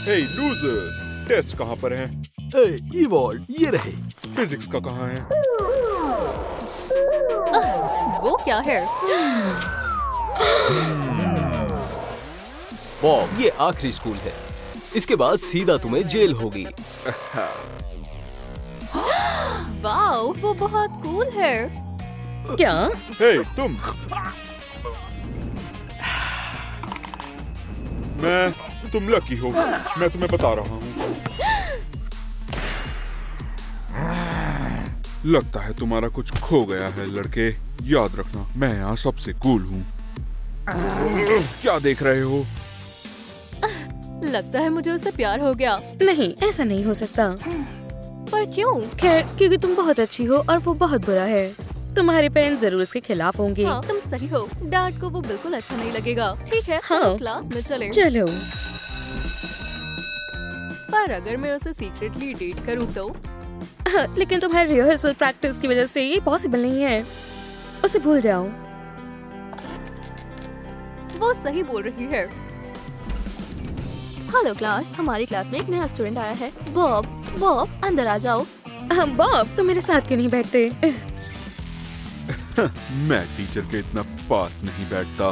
हे loser, test कहाँ पर है? इवॉल्व, ये रहे। फिजिक्स का कहाँ है? वो क्या है? बॉब, ये आखिरी स्कूल है। इसके बाद सीधा तुम्हें जेल होगी। वाओ, वो बहुत कूल है। क्या? हे तुम, तुम लकी हो। मैं तुम्हें बता रहा हूँ। लगता है तुम्हारा कुछ खो गया है लड़के। याद रखना, मैं यहाँ सबसे कूल हूँ। क्या देख रहे हो? लगता है मुझे उससे प्यार हो गया। नहीं, ऐसा नहीं हो सकता। पर क्यों? खैर, क्योंकि तुम बहुत अच्छी हो और वो बहुत बुरा है। तुम्हारे पेरेंट्स जरूर इसके खिलाफ होंगे। हाँ, तुम सही हो। डैड को वो बिल्कुल अच्छा नहीं लगेगा। ठीक है, हाँ। चलो क्लास में चलें। चलो। पर अगर मैं उसे सीक्रेटली डेट करूँ तो? हाँ, लेकिन तुम्हारी रिहर्सल प्रैक्टिस की वजह से ये पॉसिबल नहीं है। उसे भूल जाओ। वो सही बोल रही है। हेलो क्लास, हमारी क्लास में एक नया स्टूडेंट आया है, बॉब। बॉब, अंदर आ जाओ। बॉब, तुम मेरे साथ क्यों नहीं बैठते? मैं टीचर के इतना पास नहीं बैठता।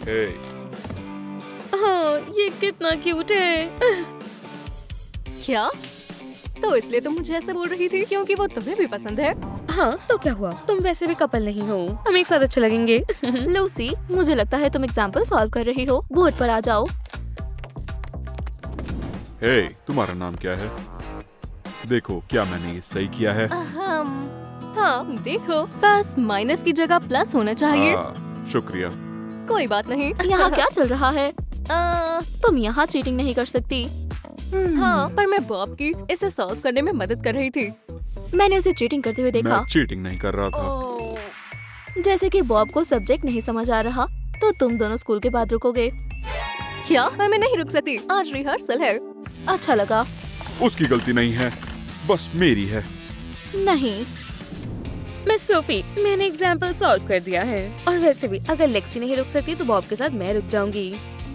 हे, हाँ, ये कितना क्यूट है। क्या? तो इसलिए तुम मुझे ऐसे बोल रही थी क्योंकि वो तुम्हें भी पसंद है? हाँ, तो क्या हुआ? तुम वैसे भी कपल नहीं हो। हम एक साथ अच्छे लगेंगे। लूसी, मुझे लगता है तुम एग्जाम्पल सॉल्व कर रही हो। बोर्ड पर आ जाओ। हे, तुम्हारा नाम क्या है? देखो, क्या मैंने ये सही किया है? हाँ, देखो, बस माइनस की जगह प्लस होना चाहिए। शुक्रिया। कोई बात नहीं। यहाँ क्या चल रहा है? तुम यहाँ चीटिंग नहीं कर सकती। हाँ, पर मैं बॉब की इसे सॉल्व करने में मदद कर रही थी। मैंने उसे चीटिंग करते हुए देखा। मैं चीटिंग नहीं कर रहा था। जैसे कि बॉब को सब्जेक्ट नहीं समझ आ रहा, तो तुम दोनों स्कूल के बाद रुकोगे क्या? पर मैं नहीं रुक सकती, आज रिहर्सल है। अच्छा लगा। उसकी गलती नहीं है, बस मेरी है। नहीं, मिस सोफी, मैंने एग्जाम्पल सॉल्व कर दिया है। और वैसे भी अगर लेक्सी नहीं रुक सकती तो बॉब के साथ मैं रुक जाऊंगी।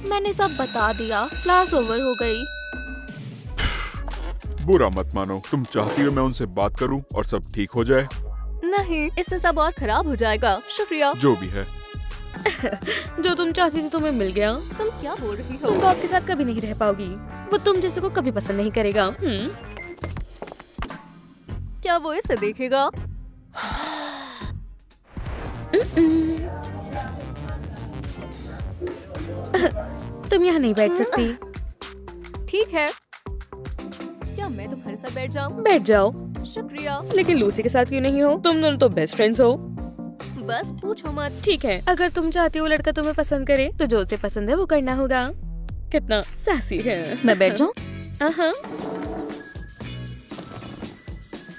मैंने सब बता दिया। क्लास ओवर हो गई। बुरा मत मानो। तुम चाहती हो मैं उनसे बात करूं और सब ठीक हो जाए? नहीं, इससे सब और खराब हो जाएगा। शुक्रिया। जो भी है। जो तुम चाहती थी तुम्हें मिल गया। तुम क्या बोल रही हो? तुम बॉब के साथ कभी नहीं रह पाओगी। वो तुम जैसे को कभी पसंद नहीं करेगा। क्या वो इसे देखेगा? तुम यहाँ नहीं बैठ सकती। ठीक है, क्या मैं तुम्हारे साथ बैठ जाऊँ? बैठ जाओ। शुक्रिया। लेकिन लूसी के साथ क्यों नहीं हो? तुम दोनों तो बेस्ट फ्रेंड्स हो। बस पूछो मत। ठीक है, अगर तुम चाहती हो लड़का तुम्हें पसंद करे तो जो उसे पसंद है वो करना होगा। कितना सासी है। मैं बैठ जाऊँ?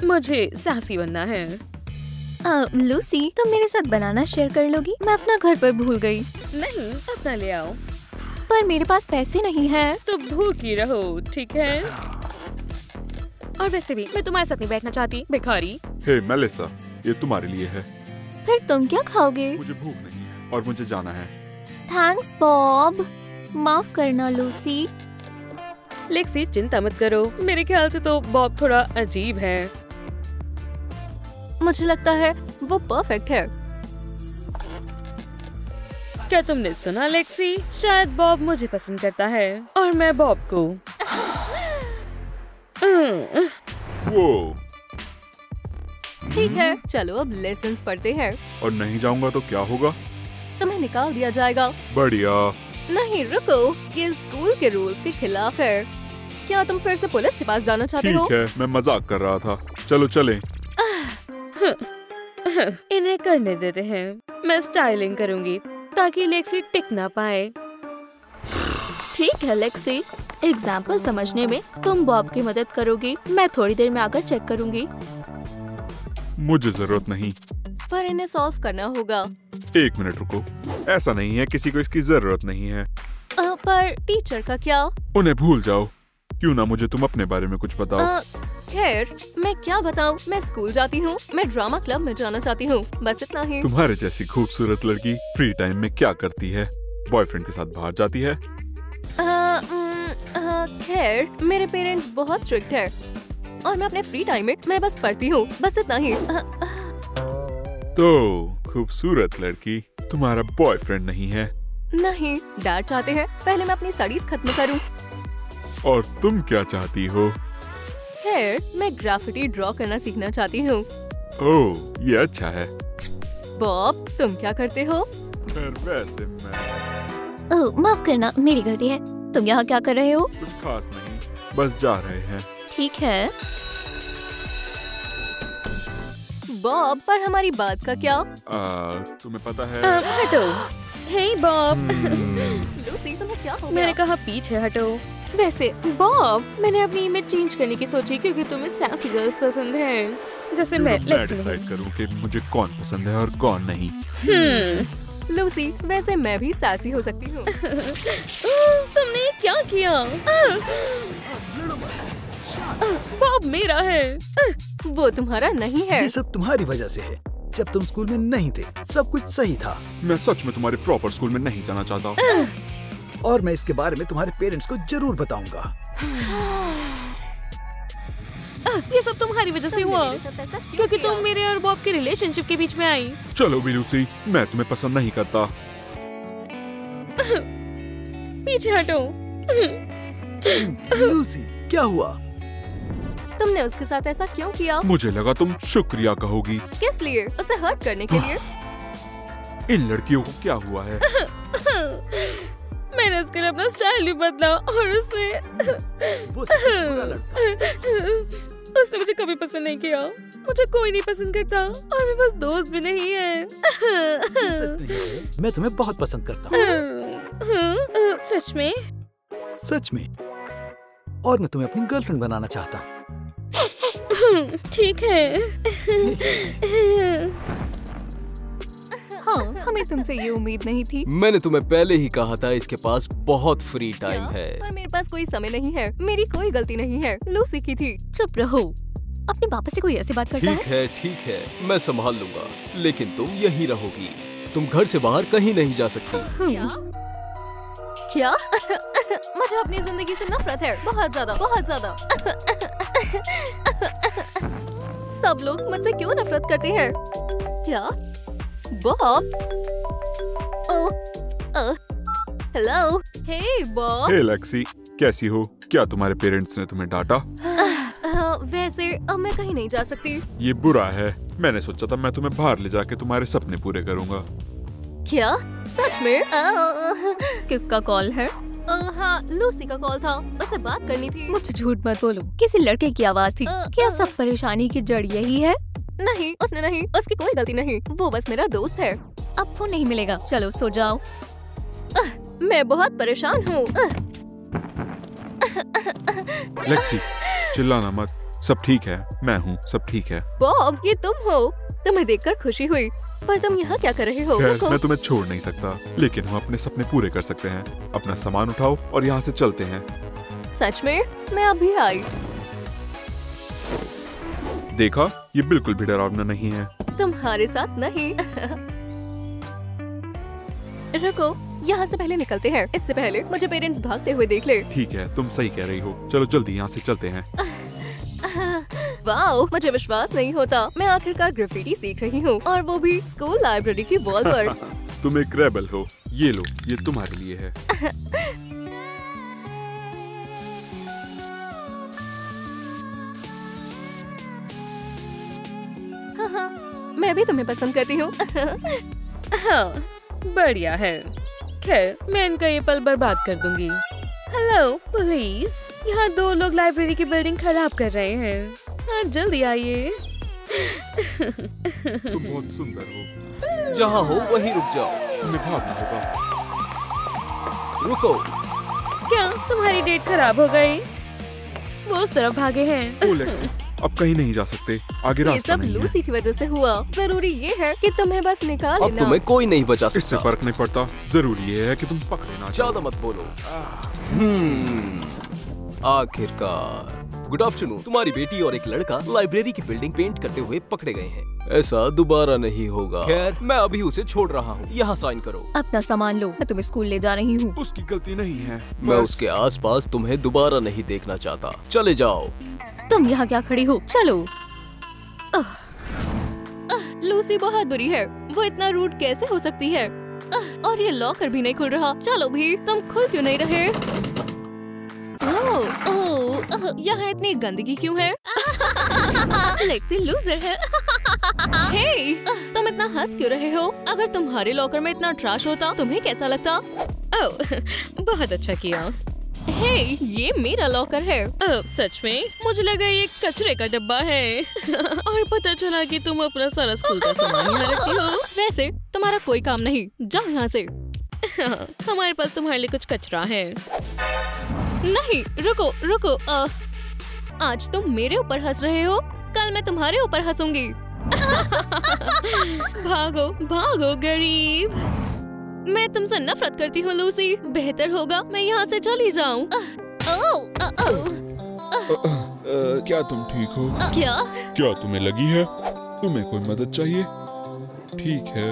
मुझे सासी बनना है। लूसी, तुम मेरे साथ बनाना शेयर कर लोगी? मैं अपना घर पर भूल गई। नहीं, अपना ले आओ। पर मेरे पास पैसे नहीं हैं। तो भूखी रहो, ठीक है? और वैसे भी मैं तुम्हारे साथ नहीं बैठना चाहती, भिखारी। हे मेलिसा, ये तुम्हारे लिए है। फिर तुम क्या खाओगे? मुझे भूख नहीं है और मुझे जाना है। Thanks Bob. माफ करना लूसी। लेक्सी, चिंता मत करो। मेरे ख्याल से तो बॉब थोड़ा अजीब है। मुझे लगता है वो परफेक्ट है। क्या तुमने सुना लेक्सी? शायद बॉब मुझे पसंद करता है और मैं बॉब को। वो ठीक है, चलो अब लेसन्स पढ़ते हैं। और नहीं जाऊंगा तो क्या होगा? तुम्हें निकाल दिया जाएगा। बढ़िया। नहीं रुको, ये स्कूल के रूल्स के खिलाफ है। क्या तुम फिर से पुलिस के पास जाना चाहते हो? ठीक है, मैं मजाक कर रहा था। चलो चलें। इन्हें करने देते हैं। मैं स्टाइलिंग करूंगी ताकि लेक्सी टिक ना पाए। ठीक है लेक्सी, एग्जाम्पल समझने में तुम बॉब की मदद करोगी। मैं थोड़ी देर में आकर चेक करूंगी। मुझे जरूरत नहीं। पर इन्हें सॉल्व करना होगा। 1 मिनट रुको। ऐसा नहीं है, किसी को इसकी जरूरत नहीं है। पर टीचर का क्या? उन्हें भूल जाओ। क्यों ना मुझे तुम अपने बारे में कुछ बताओ। खैर, मैं क्या बताऊं? मैं स्कूल जाती हूँ, मैं ड्रामा क्लब में जाना चाहती हूँ, बस इतना ही। तुम्हारे जैसी खूबसूरत लड़की फ्री टाइम में क्या करती है? बॉयफ्रेंड के साथ बाहर जाती है? खैर, मेरे पेरेंट्स बहुत स्ट्रिक्ट है और मैं अपने फ्री टाइम में मैं बस पढ़ती हूँ, बस इतना ही। तो खूबसूरत लड़की, तुम्हारा बॉयफ्रेंड नहीं है? नहीं, डैड चाहते हैं पहले मैं अपनी स्टडीज खत्म करूँ। और तुम क्या चाहती हो? खैर, मैं ग्राफिटी ड्रॉ करना सीखना चाहती हूँ। ओह, ये अच्छा है। बॉब, तुम क्या करते हो? वैसे मैं ओह, माफ करना, मेरी गलती है। तुम यहाँ क्या कर रहे हो? कुछ खास नहीं, बस जा रहे हैं। ठीक है। बॉब, पर हमारी बात का क्या? तुम्हें पता है? हटो। हे बॉब। लूसी, तुम्हें क्या हो गया? मैंने कहा पीछे हटो। वैसे बॉब, मैंने अपनी इमेज चेंज करने की सोची क्योंकि तुम्हें सैसी गर्ल्स पसंद है, जैसे मैं डिसाइड करूं कि मुझे कौन पसंद है और कौन नहीं। लूसी, वैसे मैं भी सैसी हो सकती हूँ। तुमने क्या किया? बॉब मेरा है। वो तुम्हारा नहीं है। ये सब तुम्हारी वजह से है। जब तुम स्कूल में नहीं थे, सब कुछ सही था। मैं सच में तुम्हारे प्रॉपर स्कूल में नहीं जाना चाहता। और मैं इसके बारे में तुम्हारे पेरेंट्स को जरूर बताऊंगा। ये सब तुम्हारी वजह से हुआ, क्योंकि तुम मेरे और बॉब के रिलेशनशिप के बीच में आई। चलो भी लूसी, मैं तुम्हें पसंद नहीं करता। पीछे हटो। लूसी, क्या हुआ? तुमने उसके साथ ऐसा क्यों किया? मुझे लगा तुम शुक्रिया कहोगी। किस लिए? उसे हर्ट करने के लिए? इन लड़कियों को क्या हुआ है? मैंने उसके लिए अपना स्टाइल भी बदला और उसने वो सब बुरा लगता। उसने मुझे कभी पसंद नहीं किया। मुझे कोई नहीं पसंद करता और मेरे पास दोस्त भी नहीं है। सच नहीं है। मैं तुम्हें बहुत पसंद करता हूँ। सच में? सच में। और मैं तुम्हें अपनी गर्लफ्रेंड बनाना चाहता हूँ। ठीक है। हाँ, हमें तुमसे ये उम्मीद नहीं थी। मैंने तुम्हें पहले ही कहा था इसके पास बहुत फ्री टाइम है। पर मेरे पास कोई समय नहीं है। मेरी कोई गलती नहीं है, लूसी की थी। चुप रहो। अपने पापा से कोई ऐसी बात करता है? ठीक है, मैं संभाल लूंगा। लेकिन तुम यहीं रहोगी। तुम घर से बाहर कहीं नहीं जा सकती। क्या? मुझे अपनी जिंदगी से नफरत है, बहुत ज्यादा, बहुत ज्यादा। सब लोग मुझसे क्यों नफरत करते हैं? क्या? बॉब? हेलो, हे बॉब। हे लेक्सी, कैसी हो? क्या तुम्हारे पेरेंट्स ने तुम्हें डांटा? वैसे अब मैं कहीं नहीं जा सकती। ये बुरा है। मैंने सोचा था मैं तुम्हें बाहर ले जाके तुम्हारे सपने पूरे करूंगा। क्या? सच में? किसका कॉल है? हाँ, लूसी का कॉल था। उसे बात करनी थी। मुझे झूठ मत बोलो, किसी लड़के की आवाज थी। क्या सब परेशानी की जड़ यही है? नहीं, उसने नहीं, उसकी कोई गलती नहीं। वो बस मेरा दोस्त है। अब वो नहीं मिलेगा। चलो सो जाओ। मैं बहुत परेशान हूँ। लेक्सी, चिल्लाना मत। सब ठीक है, मैं हूँ, सब ठीक है। बॉब, ये तुम हो। तुम्हें देखकर खुशी हुई, पर तुम यहाँ क्या कर रहे हो? खैर, मैं तुम्हें छोड़ नहीं सकता, लेकिन हम अपने सपने पूरे कर सकते हैं। अपना सामान उठाओ और यहाँ से चलते हैं। सच में? मैं अभी आई। देखा, ये बिल्कुल भी डरावना नहीं है। तुम्हारे साथ नहीं। रुको, यहाँ से पहले निकलते हैं। इससे पहले मुझे पेरेंट्स भागते हुए देख ले। ठीक है, तुम सही कह रही हो। चलो जल्दी यहाँ से चलते हैं। वाओ, मुझे विश्वास नहीं होता। मैं आखिरकार ग्राफिटी सीख रही हूँ, और वो भी स्कूल लाइब्रेरी की वॉल पर। तुम एक रेबल हो। ये लो, ये तुम्हारे लिए है। मैं भी तुम्हें पसंद करती हूँ। हाँ, बढ़िया है। खैर, मैं इनका ये पल बर्बाद कर दूंगी। हेलो पुलिस, यहाँ 2 लोग लाइब्रेरी की बिल्डिंग खराब कर रहे हैं। हाँ, जल्दी आइए। तुम बहुत सुंदर हो। जहाँ हो वहीं रुक जाओ। तुम्हें भागना होगा। रुको। क्या तुम्हारी डेट खराब हो गई? वो उस तरफ भागे हैं। ओ लेक्सी, अब कहीं नहीं जा सकते। आगे ये रास्ता सब नहीं है। लूसी की वजह से हुआ। जरूरी ये है कि तुम्हें बस निकाल अब लेना। तुम्हें कोई नहीं बचा इससे सकता। फर्क नहीं पड़ता। जरूरी ये है कि तुम पकड़े ना जाओ। ज्यादा मत बोलो। आखिरकार गुड आफ्टरनून। तुम्हारी बेटी और एक लड़का लाइब्रेरी की बिल्डिंग पेंट करते हुए पकड़े गए हैं। ऐसा दोबारा नहीं होगा। खैर, मैं अभी उसे छोड़ रहा हूँ। यहाँ साइन करो। अपना सामान लो, मैं तुम्हें स्कूल ले जा रही हूँ। उसकी गलती नहीं है। मैं उसके आसपास तुम्हें दोबारा नहीं देखना चाहता। चले जाओ। तुम यहाँ क्या खड़ी हो? चलो। लूसी बहुत बुरी है। वो इतना रूड कैसे हो सकती है? और ये लॉकर भी नहीं खुल रहा। चलो भी, तुम खुल क्यों नहीं रहे? यहाँ इतनी गंदगी क्यों है? लेक्सी लूजर है। हे, तुम इतना हंस क्यों रहे हो? अगर तुम्हारे लॉकर में इतना ट्रैश होता, तुम्हें कैसा लगता? ओह, बहुत अच्छा किया। हे, ये मेरा लॉकर है। सच में? मुझे लगा ये कचरे का डब्बा है। और पता चला कि तुम अपना सारा स्कूल का सामान यहाँ रखती हो। वैसे तुम्हारा कोई काम नहीं, जाओ यहाँ से। हमारे पास तुम्हारे लिए कुछ कचरा है। नहीं, रुको रुको। आज तुम मेरे ऊपर हंस रहे हो, कल मैं तुम्हारे ऊपर हंसूंगी। भागो भागो गरीब। मैं तुमसे नफरत करती हूँ लूसी। बेहतर होगा मैं यहाँ से चली जाऊँ। क्या तुम ठीक हो? क्या तुम्हें लगी है? तुम्हें कोई मदद चाहिए? ठीक है।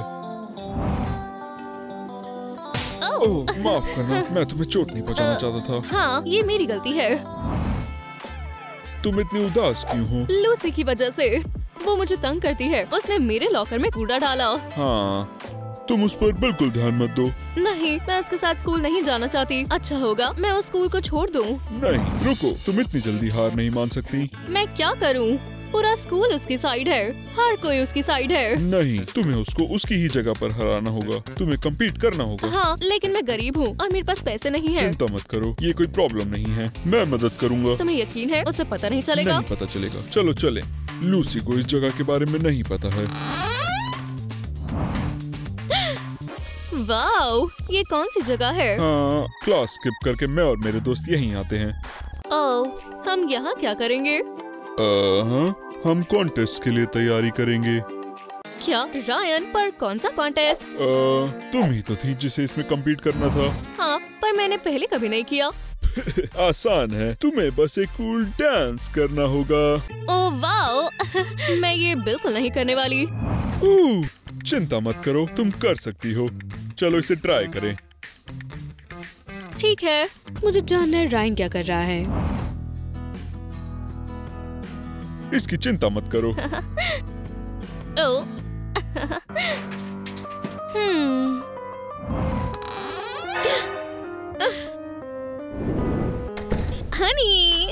ओह, माफ करना, मैं तुम्हें चोट नहीं पहुंचाना चाहता था। हाँ, ये मेरी गलती है। तुम इतनी उदास क्यों हो? लूसी की वजह से। वो मुझे तंग करती है। उसने मेरे लॉकर में कूड़ा डाला। हाँ, तुम उस पर बिल्कुल ध्यान मत दो। नहीं, मैं उसके साथ स्कूल नहीं जाना चाहती। अच्छा होगा मैं उस स्कूल को छोड़ दूं। नहीं, रुको, तुम इतनी जल्दी हार नहीं मान सकती। मैं क्या करूं? पूरा स्कूल उसकी साइड है, हर कोई उसकी साइड है। नहीं, तुम्हें उसको उसकी ही जगह पर हराना होगा। तुम्हें compete करना होगा। हाँ, लेकिन मैं गरीब हूँ और मेरे पास पैसे नहीं है। चिंता मत करो, ये कोई प्रॉब्लम नहीं है। मैं मदद करूँगा। तुम्हें यकीन है उसे पता नहीं चलेगा? नहीं पता चलेगा। चलो चले। लूसी को इस जगह के बारे में नहीं पता है। वाओ, ये कौन सी जगह है? हाँ, क्लास स्किप करके मैं और मेरे दोस्त यहीं आते हैं। ओह, हम यहाँ क्या करेंगे? हाँ, हम कॉन्टेस्ट के लिए तैयारी करेंगे। क्या रायन? पर कौन सा कॉन्टेस्ट? तुम ही तो थी जिसे इसमें compete करना था। हाँ, पर मैंने पहले कभी नहीं किया। आसान है, तुम्हें बस एक कूल डांस करना होगा। ओह वाओ, मैं ये बिल्कुल नहीं करने वाली। चिंता मत करो, तुम कर सकती हो। चलो इसे ट्राई करें। ठीक है। मुझे जानना है रायन क्या कर रहा है। इसकी चिंता मत करो। ओह, हनी,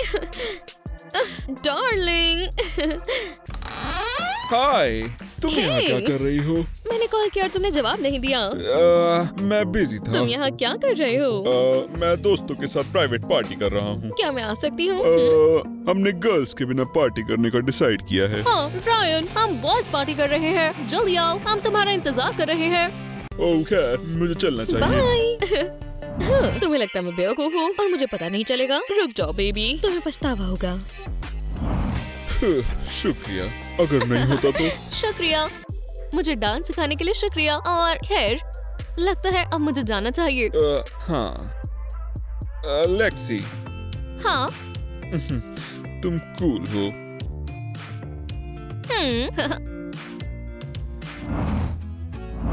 डार्लिंग। हाय, तुम यहाँ क्या कर रही हो? मैंने कॉल किया और तुमने जवाब नहीं दिया। मैं बिजी था। तुम यहाँ क्या कर रहे हो? मैं दोस्तों के साथ प्राइवेट पार्टी कर रहा हूँ। क्या मैं आ सकती हूँ? हमने गर्ल्स के बिना पार्टी करने का डिसाइड किया है। हाँ रायन, हम बॉयज पार्टी कर रहे हैं। जल्दी आओ, हम तुम्हारा इंतजार कर रहे हैं। ओह खैर, मुझे चलना चाहिए। बाय। तुम्हें लगता है मैं बेवकूफ हूँ और मुझे पता नहीं चलेगा? रुक जाओ बेबी, तुम्हें पछतावा होगा। शुक्रिया, अगर नहीं होता तो। शुक्रिया, मुझे डांस सिखाने के लिए शुक्रिया। और खैर, लगता है अब मुझे जाना चाहिए। हाँ, लेक्सी। हाँ। तुम कूल हो।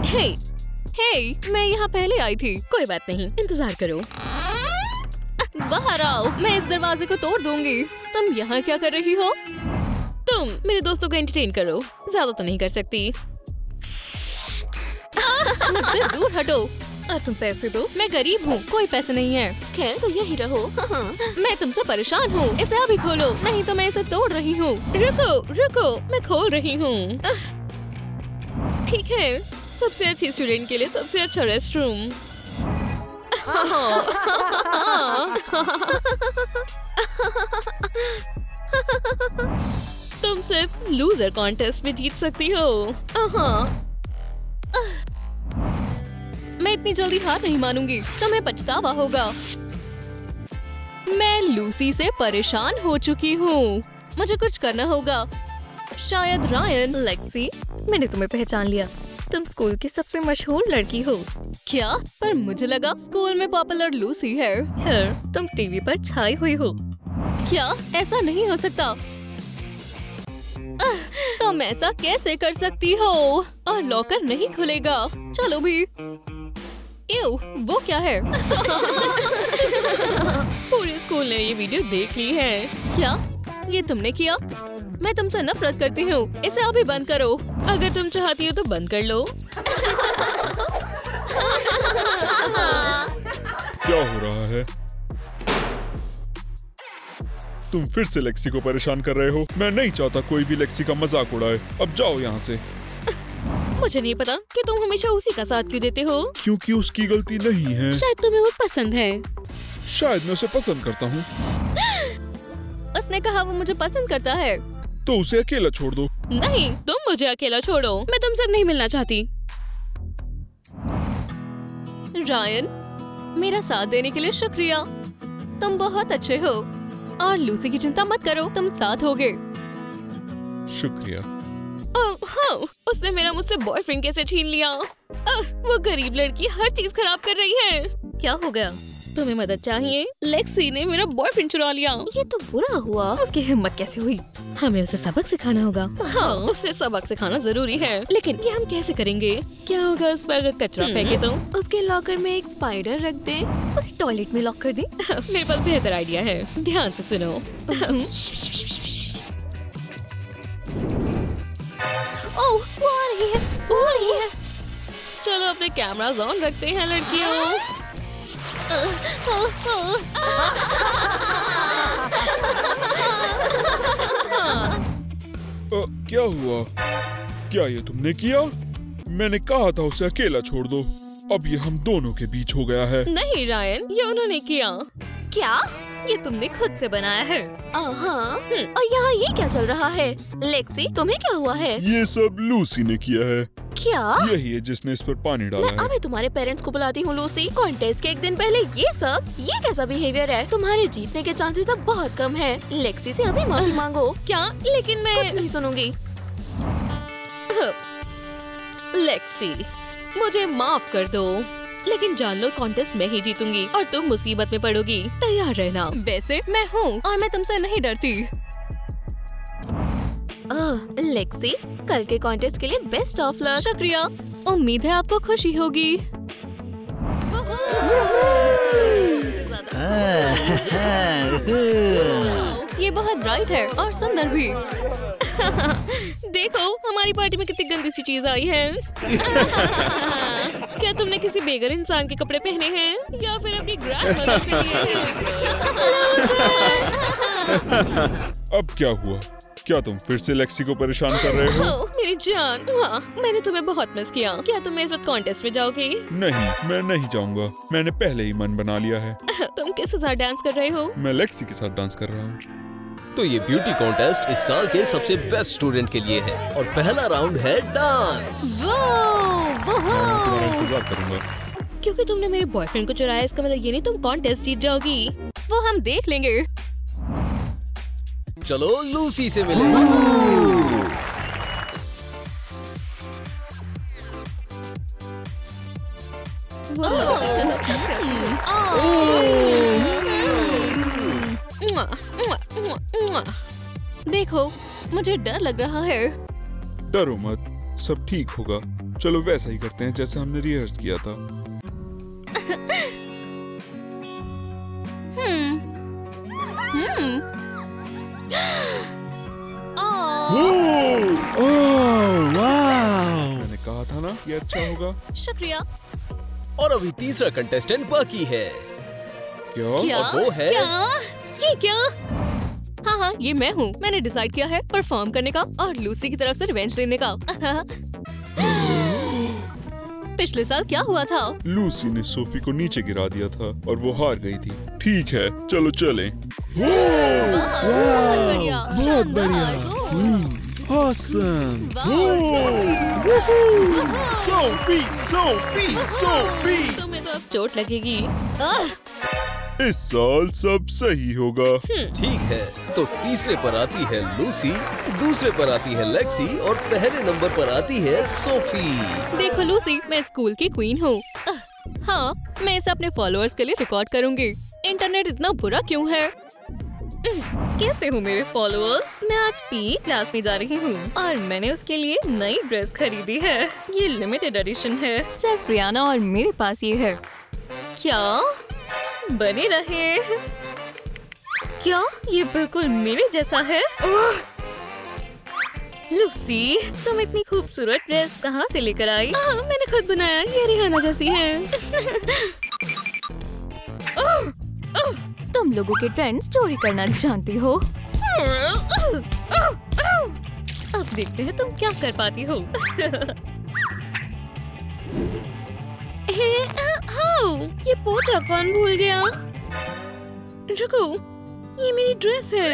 हे, हे, मैं यहाँ पहले आई थी। कोई बात नहीं, इंतजार करो। बाहर आओ, मैं इस दरवाजे को तोड़ दूंगी। तुम यहाँ क्या कर रही हो? तुम मेरे दोस्तों को एंटरटेन करो, ज्यादा तो नहीं कर सकती। मुझसे दूर हटो। और तुम पैसे दो। मैं गरीब हूँ, कोई पैसे नहीं है। खैर तुम यहीं रहो। मैं तुमसे परेशान हूँ, इसे अभी खोलो, नहीं तो मैं इसे तोड़ रही हूँ। रुको रुको, मैं खोल रही हूँ। ठीक है, सबसे अच्छी स्टूडेंट के लिए सबसे अच्छा रेस्ट रूम। तुम सिर्फ लूजर कॉन्टेस्ट में जीत सकती हो। मैं इतनी जल्दी हार नहीं मानूंगी, तुम्हें पछतावा होगा। मैं लूसी से परेशान हो चुकी हूँ, मुझे कुछ करना होगा। शायद रायन। लेक्सी, मैंने तुम्हें पहचान लिया। तुम स्कूल की सबसे मशहूर लड़की हो। क्या? पर मुझे लगा स्कूल में पॉपुलर लूसी है। तुम टीवी पर छाई हुई हो। क्या ऐसा नहीं हो सकता? तुम ऐसा कैसे कर सकती हो? और लॉकर नहीं खुलेगा। चलो भी। एव, वो क्या है? पूरे स्कूल ने ये वीडियो देख ली है। क्या ये तुमने किया? मैं तुमसे नफरत करती हूँ। इसे अभी बंद करो। अगर तुम चाहती हो तो बंद कर लो। क्या हो रहा है? तुम फिर से लेक्सी को परेशान कर रहे हो। मैं नहीं चाहता कोई भी लेक्सी का मजाक उड़ाए। अब जाओ यहाँ से। मुझे नहीं पता कि तुम हमेशा उसी का साथ क्यों देते हो। क्योंकि उसकी गलती नहीं है। शायद तुम्हें वो पसंद है। शायद मैं उसे पसंद करता हूँ। उसने कहा वो मुझे पसंद करता है। तो उसे अकेला छोड़ दो। नहीं, तुम मुझे अकेला छोड़ो। मैं तुमसे अब नहीं मिलना चाहती। रायन, मेरा साथ देने के लिए शुक्रिया। तुम बहुत अच्छे हो। और लूसी की चिंता मत करो, तुम साथ होगे। शुक्रिया। हाँ, उसने मेरा मुझसे बॉयफ्रेंड कैसे छीन लिया। वो गरीब लड़की हर चीज खराब कर रही है। क्या हो गया? तुम्हें मदद चाहिए? लेक्सी ने मेरा बॉयफ्रेंड चुरा लिया। ये तो बुरा हुआ। उसकी हिम्मत कैसे हुई? हमें उसे सबक सिखाना होगा। हाँ, उसे सबक सिखाना जरूरी है। लेकिन ये हम कैसे करेंगे? क्या होगा उस पर अगर कचरा फेंके तो? उसके लॉकर में एक स्पाइडर रख दे। उसे टॉयलेट में लॉक कर दे। मेरे पास बेहतर आइडिया है। ध्यान से सुनो। ओह, वो आ रही है, वो आ रही है। चलो अपने कैमरास ऑन रखते हैं लड़कियों। क्या हुआ? क्या ये तुमने किया? मैंने कहा था उसे अकेला छोड़ दो। अब ये हम दोनों के बीच हो गया है। नहीं रायन, ये उन्होंने किया। क्या? ये तुमने खुद से बनाया है? हाँ। और यहाँ ये क्या चल रहा है? लेक्सी, तुम्हें क्या हुआ है? ये सब लूसी ने किया है। क्या? यही है जिसने इस पर पानी डाला मैं अभी तुम्हारे पेरेंट्स को बुलाती हूँ लूसी। कॉन्टेस्ट के एक दिन पहले ये कैसा बिहेवियर है? तुम्हारे जीतने के चांसेस अब बहुत कम है। लेक्सी से अभी माफी मांगो। क्या? लेकिन मैं कुछ नहीं सुनूंगी। लेक्सी, मुझे माफ कर दो, लेकिन जान लो कॉन्टेस्ट मैं ही जीतूंगी और तुम मुसीबत में पड़ोगी। तैयार रहना। वैसे मैं हूँ और मैं तुमसे नहीं डरती। लेक्सी, कल के कॉन्टेस्ट के लिए बेस्ट ऑफ लक। शुक्रिया। उम्मीद है आपको खुशी होगी। ये बहुत ब्राइट है और सुंदर भी। देखो हमारी पार्टी में कितनी गंदी सी चीज आई है। क्या तुमने किसी बेघर इंसान के कपड़े पहने हैं या फिर अपनी ग्रैंडमदर से लिए हैं? अब क्या हुआ? क्या तुम फिर से लेक्सी को परेशान कर रहे हो? मेरी जान, हाँ, मैंने तुम्हें बहुत मिस किया। क्या तुम मेरे साथ कॉन्टेस्ट में जाओगी? नहीं, मैं नहीं जाऊंगा। मैंने पहले ही मन बना लिया है। तुम किसके साथ डांस कर रहे हो? मैं लेक्सी के साथ डांस कर रहा हूँ। तो ये ब्यूटी कॉन्टेस्ट इस साल के सबसे बेस्ट स्टूडेंट के लिए है और पहला राउंड है डांस। तुम्हारा इंतजार करूंगा। क्योंकि तुमने मेरे बॉयफ्रेंड को चुराया इसका मतलब ये नहीं तुम कॉन्टेस्ट जीत जाओगी। वो हम देख लेंगे। चलो लूसी से मिले। देखो, मुझे डर लग रहा है। डरो मत, सब ठीक होगा। चलो वैसा ही करते हैं जैसे हमने रिहर्स किया था। मैंने कहा था ना ये अच्छा होगा। शुक्रिया। और अभी तीसरा कंटेस्टेंट बाकी है। क्या? और वो है ये क्या? हाँ, ये मैं हूँ। मैंने डिसाइड किया है परफॉर्म करने का और लूसी की तरफ से रिवेंज लेने का। पिछले साल क्या हुआ था? लूसी ने सोफी को नीचे गिरा दिया था और वो हार गई थी। ठीक है, चलो चलें। बहुत बढ़िया, बहुत बढ़िया। शानदार। Awesome! सोफी! तुम्हें तो अब चोट लगेगी। इस साल सब सही होगा। ठीक है, तो तीसरे पर आती है लूसी, दूसरे पर आती है लेक्सी और पहले नंबर पर आती है सोफी। देखो लूसी, मैं स्कूल की क्वीन हूँ। हाँ, मैं इसे अपने फॉलोअर्स के लिए रिकॉर्ड करूंगी। इंटरनेट इतना बुरा क्यों है? कैसे हो मेरे फॉलोअर्स? मैं आज पी क्लास में जा रही हूँ और मैंने उसके लिए नई ड्रेस खरीदी है। ये लिमिटेड एडिशन है, सिर्फ रियाना और मेरे पास ये है। क्या बने रहे? क्या ये बिल्कुल मेरे जैसा है? लूसी, तुम इतनी खूबसूरत ड्रेस कहाँ से लेकर आई? मैंने खुद बनाया, ये रिहाना जैसी है। तुम लोगों के ट्रेंड्स चोरी करना जानती हो। अब देखते हैं तुम क्या कर पाती हो। ये पोटा कौन भूल गया? रुको, ये मेरी ड्रेस है।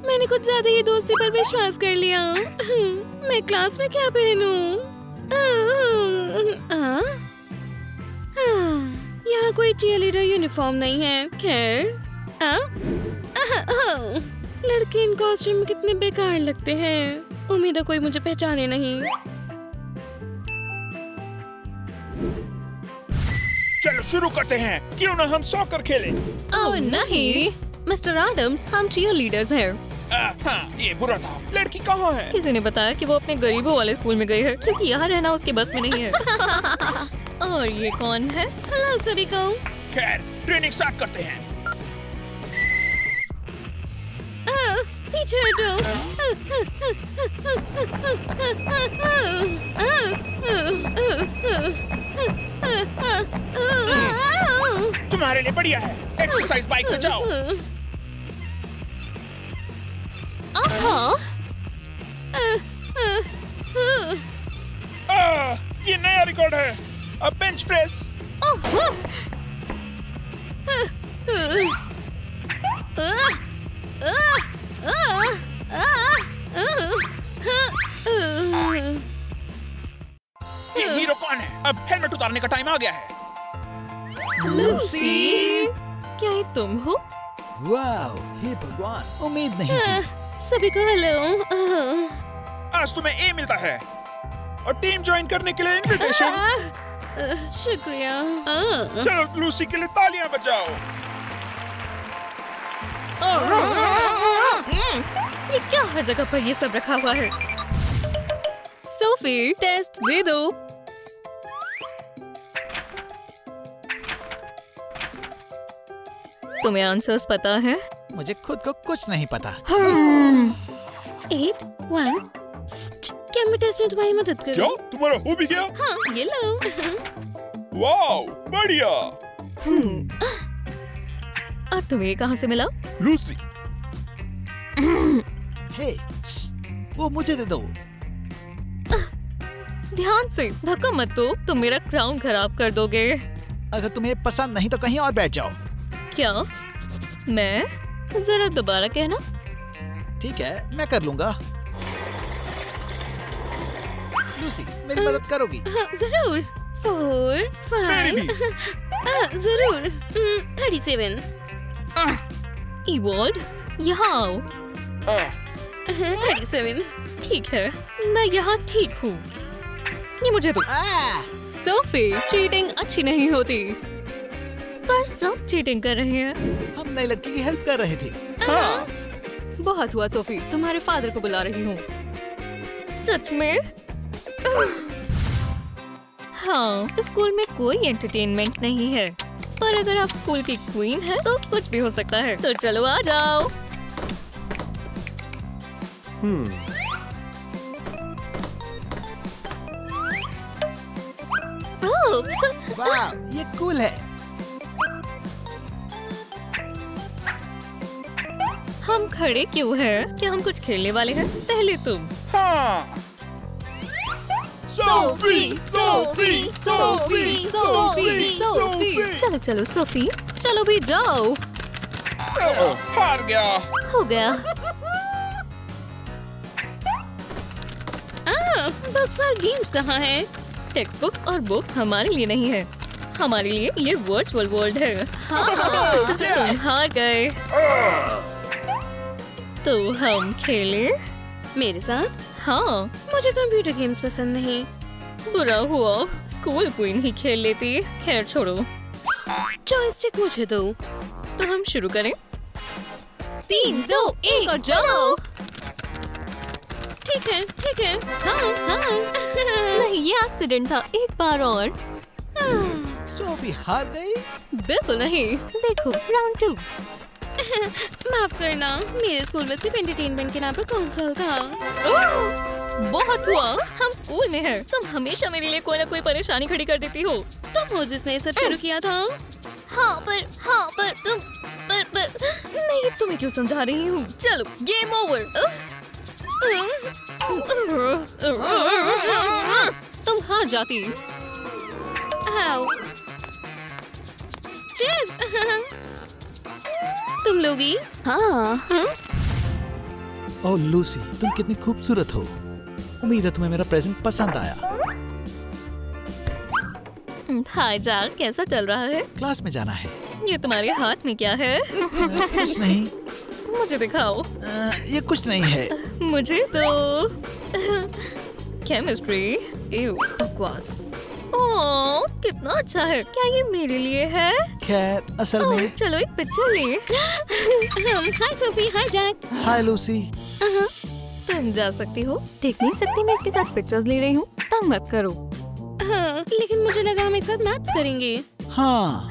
मैंने कुछ ज्यादा ही दोस्ती पर विश्वास कर लिया। मैं क्लास में क्या पहनूं? यहाँ कोई चीयरलीडर यूनिफॉर्म नहीं है। खैर, लड़के इन कॉस्ट्यूम में कितने बेकार लगते हैं। उम्मीद है कोई मुझे पहचाने नहीं। चलो शुरू करते हैं, क्यों ना हम सॉकर खेलें? ओह नहीं, मिस्टर एडम्स, हम चीयरलीडर्स हैं। हाँ, ये बुरा था। लड़की कहाँ है? किसी ने बताया कि वो अपने गरीबों वाले स्कूल में गई है, क्योंकि यहाँ रहना उसके बस में नहीं है। और ये कौन है? हेलो सभी को। खैर, ट्रेनिंग स्टार्ट करते हैं। पीछे हटो। तुम्हारे लिए बढ़िया है, एक्सरसाइज बाइक पे जाओ। ये नया रिकॉर्ड है। अब बेंच प्रेस। ये हीरो कौन है? अब हेलमेट उतारने का टाइम आ गया है। लूसी, क्या ये तुम हो? वाह, हे भगवान, उम्मीद नहीं थी। सभी को हेलो। आज तुम्हें ए मिलता है और टीम ज्वाइन करने के लिए इनविटेशन। शुक्रिया। चलो लूसी के लिए तालियां बजाओ। ये क्या हर जगह पर ये सब रखा हुआ है? सोफी, टेस्ट दे दो। तुम्हें आंसर्स पता है? मुझे खुद को कुछ नहीं पता। 8, 1। क्या मैं टेस्ट में तुम्हारी मदद करूं? क्या तुम्हारा हो भी गया? हाँ, ये लो। वाओ, बढ़िया। और तुम्हें ये कहाँ से मिला? लूसी, हे, वो मुझे दे दो। ध्यान से, धक्का मत दो, तुम मेरा क्राउन खराब कर दोगे। अगर तुम्हें पसंद नहीं तो कहीं और बैठ जाओ। क्या? मैं? जरा दोबारा कहना। ठीक है, मैं कर लूंगा। लूसी, मेरी मदद करोगी? हाँ, जरूर। 4, 5। जरूर। 37। इवॉल्ड, यहाँ आओ। 37। ठीक है, मैं यहाँ ठीक हूँ। ये मुझे दो। सोफी, चीटिंग अच्छी नहीं होती, पर सब चीटिंग कर रहे हैं। हम नई लड़की की हेल्प कर रहे थे। हाँ। बहुत हुआ सोफी, तुम्हारे फादर को बुला रही हूँ। सच में? हाँ, स्कूल में कोई एंटरटेनमेंट नहीं है, पर अगर आप स्कूल की क्वीन हैं, तो कुछ भी हो सकता है। तो चलो आ जाओ। वाह, ये कूल है। हम खड़े क्यों हैं? क्या हम कुछ खेलने वाले हैं? पहले तुम। हाँ। Sophie, Sophie, Sophie, Sophie, Sophie. चलो चलो सोफी, चलो भी जाओ। हार गया। हो गया। बुक्स और गेम्स कहाँ है? टेक्स्ट बुक्स और बुक्स हमारे लिए नहीं है, हमारे लिए ये वर्चुअल वर्ल्ड है। तुम हार गए, तो हम खेलें मेरे साथ? हाँ। मुझे कंप्यूटर गेम्स पसंद नहीं। बुरा हुआ, स्कूल क्वीन ही खेल लेती। खैर छोड़ो, जॉयस्टिक मुझे दो। तो हम शुरू करें। 3, 2, 1 और जाओ। ठीक है। हाँ। नहीं, ये एक्सीडेंट था। एक बार और। सोफी हार गई। बिल्कुल नहीं। देखो, राउंड 2। माफ करना, मेरे स्कूल में सिर्फ एंटरटेनमेंट के नाम पर कॉन्सर्ट था। बहुत हुआ। हम स्कूल में हैं। तुम हमेशा मेरे लिए कोई ना कोई परेशानी खड़ी कर देती हो। तुम हो जिसने ये सब शुरू किया था। हाँ पर तुम मैं ये तुम्हें क्यों समझा रही हूँ। चलो, गेम ओवर। तुम हार जाती। चिप्स। तुम लोगी? हाँ। ओह लूसी, तुम कितनी खूबसूरत हो। उम्मीद है तुम्हें मेरा प्रेजेंट पसंद आया। हाय जैक, कैसा चल रहा है? क्लास में जाना है। ये तुम्हारे हाथ में क्या है? कुछ नहीं। मुझे दिखाओ। ये कुछ नहीं है। मुझे तो केमिस्ट्री। बकवास। ओह, कितना अच्छा है। क्या ये मेरे लिए है? खैर असल में। चलो एक पिक्चर ले। हाय सोफी, हाय जैक। हाय लूसी। तुम जा सकती हो। देख नहीं सकती मैं इसके साथ पिक्चर्स ले रही हूँ। तंग मत करो। हाँ, लेकिन मुझे लगा हम एक साथ मैथ्स करेंगे। हाँ।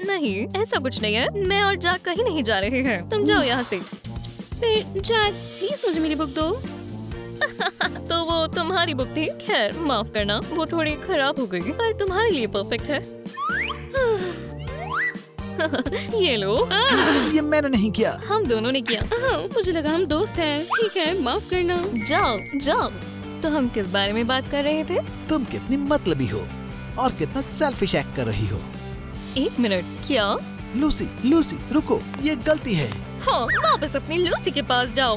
नहीं, ऐसा कुछ नहीं है। मैं और जैक कहीं नहीं जा रहे हैं। तुम जाओ यहाँ से। फिर जैक, प्लीज मुझे मेरी बुक दो। तो वो तुम्हारी बुक थी। खैर माफ करना, वो थोड़ी खराब हो गई, पर तुम्हारे लिए परफेक्ट है। ये लो। ये मैंने नहीं किया। हम दोनों ने किया। मुझे लगा हम दोस्त हैं। ठीक है, माफ करना। जाओ। तो हम किस बारे में बात कर रहे थे? तुम कितनी मतलबी हो और कितना सेल्फिश एक्ट कर रही हो। 1 मिनट। क्या? लूसी रुको, ये गलती है। हाँ, वापस अपनी लूसी के पास जाओ।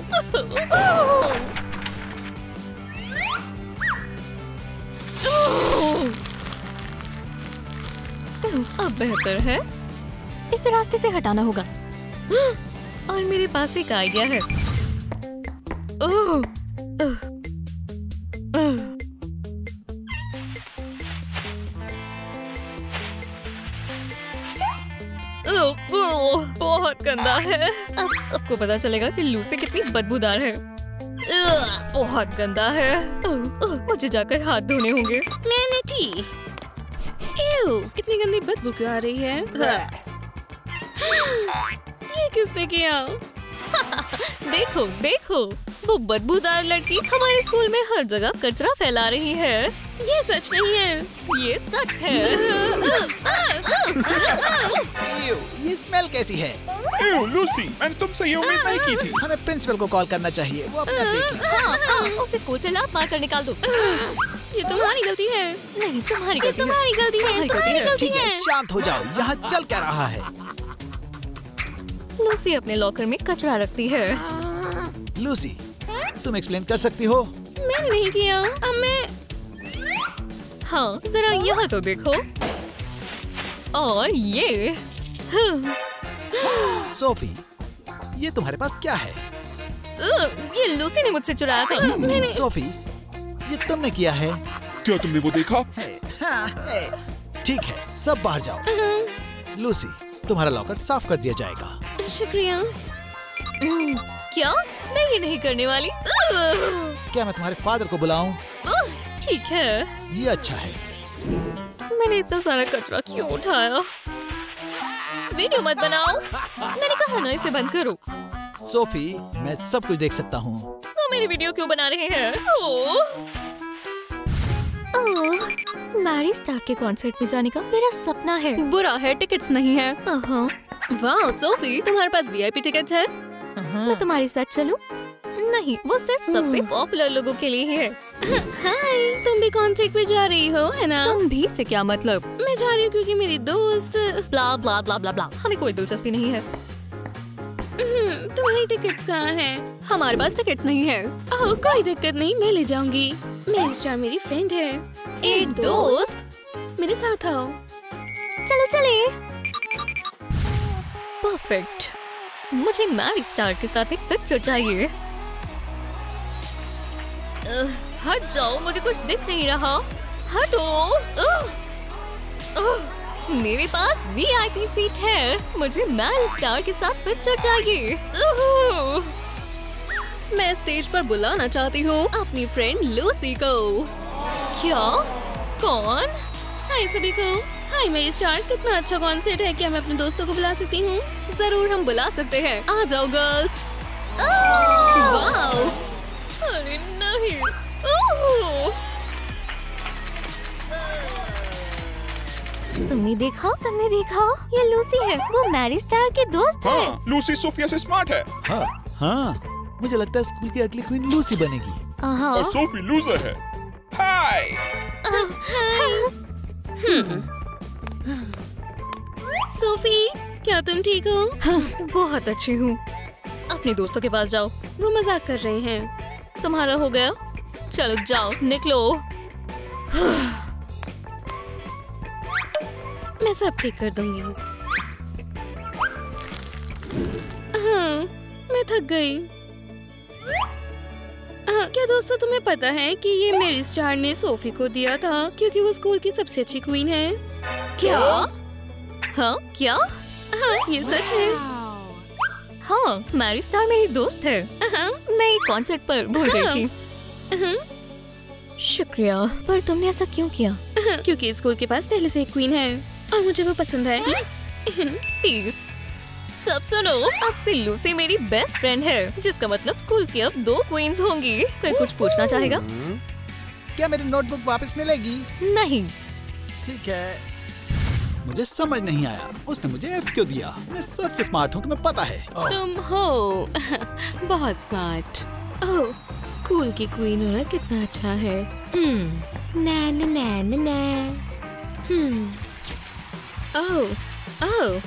अब बेहतर है। इस रास्ते से हटाना होगा। और मेरे पास एक आइडिया है। ओह, बहुत गंदा है। अब सबको पता चलेगा कि लूसी कितनी बदबूदार है। बहुत गंदा है। मुझे जाकर हाथ धोने होंगे। मैंने टी। इतनी गंदी बदबू क्यों आ रही है? ये किसने किया? देखो, वो बदबूदार लड़की हमारे स्कूल में हर जगह कचरा फैला रही है। ये सच नहीं है। ये सच है। ये स्मेल कैसी है? लूसी, मैंने तुमसे ये उम्मीद नहीं की थी। हमें प्रिंसिपल को कॉल करना चाहिए। वो अपने आप देखें। हाँ, उसे स्कूल से लात मार कर निकाल दो। ये तुम्हारी गलती है। नहीं, तुम्हारी गलती है। तुम्हारी गलती है। तुम्हारी गलती ठीक है, है। शांत हो जाओ। यहाँ चल क्या रहा है? लूसी अपने लॉकर में कचरा रखती है। लूसी, तुम एक्सप्लेन कर सकती हो? मैंने नहीं किया। अब मैं हाँ, जरा यहाँ तो देखो। और ये सोफी, ये तुम्हारे पास क्या है? ये लूसी ने मुझसे चुराया था। सोफी, ये तुमने किया है? क्या तुमने वो देखा? हाँ, ठीक है, सब बाहर जाओ। लूसी, तुम्हारा लॉकर साफ कर दिया जाएगा। शुक्रिया। क्या? मैं ये नहीं करने वाली। क्या मैं तुम्हारे फादर को बुलाऊं? ठीक है। ये अच्छा है। मैंने इतना सारा कचरा क्यों उठाया? वीडियो मत बनाओ। मैंने कहा ना इसे बंद करो। सोफी, मैं सब कुछ देख सकता हूँ। वो मेरी वीडियो क्यों बना रहे हैं? मैरी स्टार के कॉन्सर्ट में जाने का मेरा सपना है। बुरा है, टिकट्स नहीं है। वाह सोफी, तुम्हारे पास VIP टिकट है? मैं तुम्हारे साथ चलूं? नहीं, वो सिर्फ सबसे पॉपुलर लोगों के लिए ही है। हाय, तुम भी कॉन्सर्ट पे जा रही हो, है ना? तुम भी से क्या मतलब? मैं जा रही हूँ क्योंकि मेरी दोस्त। ब्ला ब्ला ब्ला ब्ला ब्ला। हमें कोई दिलचस्पी नहीं है। तुम्हारी टिकट्स कहाँ हैं? हमारे पास टिकट्स नहीं है। ओह, कोई दिक्कत नहीं, मैं ले जाऊंगी। मेरी स्टार मेरी फ्रेंड है। एक दोस्त? मेरे साथ आओ। चलो चले। परफेक्ट। मुझे मैरी स्टार के साथ एक पिक्चर चाहिए। हट जाओ, मुझे कुछ दिख नहीं रहा। हटो। मेरे पास VIP सीट है। मुझे मैरी स्टार के साथ पिक्चर चाहिए। ओह! मैं स्टेज पर बुलाना चाहती हूँ अपनी फ्रेंड लूसी को। क्या? कौन? हाय सभी को। हाय मेरी स्टार, कितना अच्छा कॉन्सर्ट है। क्या मैं अपने दोस्तों को बुला सकती हूँ? जरूर हम बुला सकते हैं। आ जाओ गर्ल्स। वाओ! अरे नहीं। ओह! तुमने देखा? ये लूसी है। वो मैरी स्टार की दोस्त है। हाँ, लूसी सोफिया से स्मार्ट है हाँ, मुझे लगता है स्कूल की अगली क्वीन लूसी बनेगी। और सोफी लूजर है। हाय। सोफी, क्या तुम ठीक हो? हाँ, बहुत अच्छी हूँ। अपने दोस्तों के पास जाओ। वो मजाक कर रहे हैं। तुम्हारा हो गया? चलो जाओ, निकलो। मैं सब ठीक कर दूंगी। हाँ, मैं थक गई। क्या दोस्तों तुम्हें पता है कि ये मेरी स्टार ने सोफी को दिया था क्योंकि वो स्कूल की सबसे अच्छी क्वीन है। क्या? हाँ, क्या? हाँ, ये सच है। हाँ, मैरी स्टार मेरी दोस्त है। मैं एक कॉन्सर्ट पर भूल गई थी। शुक्रिया, पर तुमने ऐसा क्यों किया? क्योंकि स्कूल के पास पहले से एक क्वीन है और मुझे वो पसंद है। पीस। सब सुनो, अब से लूसी मेरी बेस्ट फ्रेंड है, जिसका मतलब स्कूल की अब 2 क्वींस होंगी। कोई कुछ पूछना चाहेगा? क्या मेरी नोटबुक वापस मिलेगी? नहीं। ठीक है। मुझे समझ नहीं आया, उसने मुझे F क्यों दिया? मैं सबसे स्मार्ट हूँ, तुम्हें पता है। तुम हो बहुत स्मार्ट। ओह, स्कूल की क्वीन होना कितना अच्छा है। ना ना ना ना ना। ओह,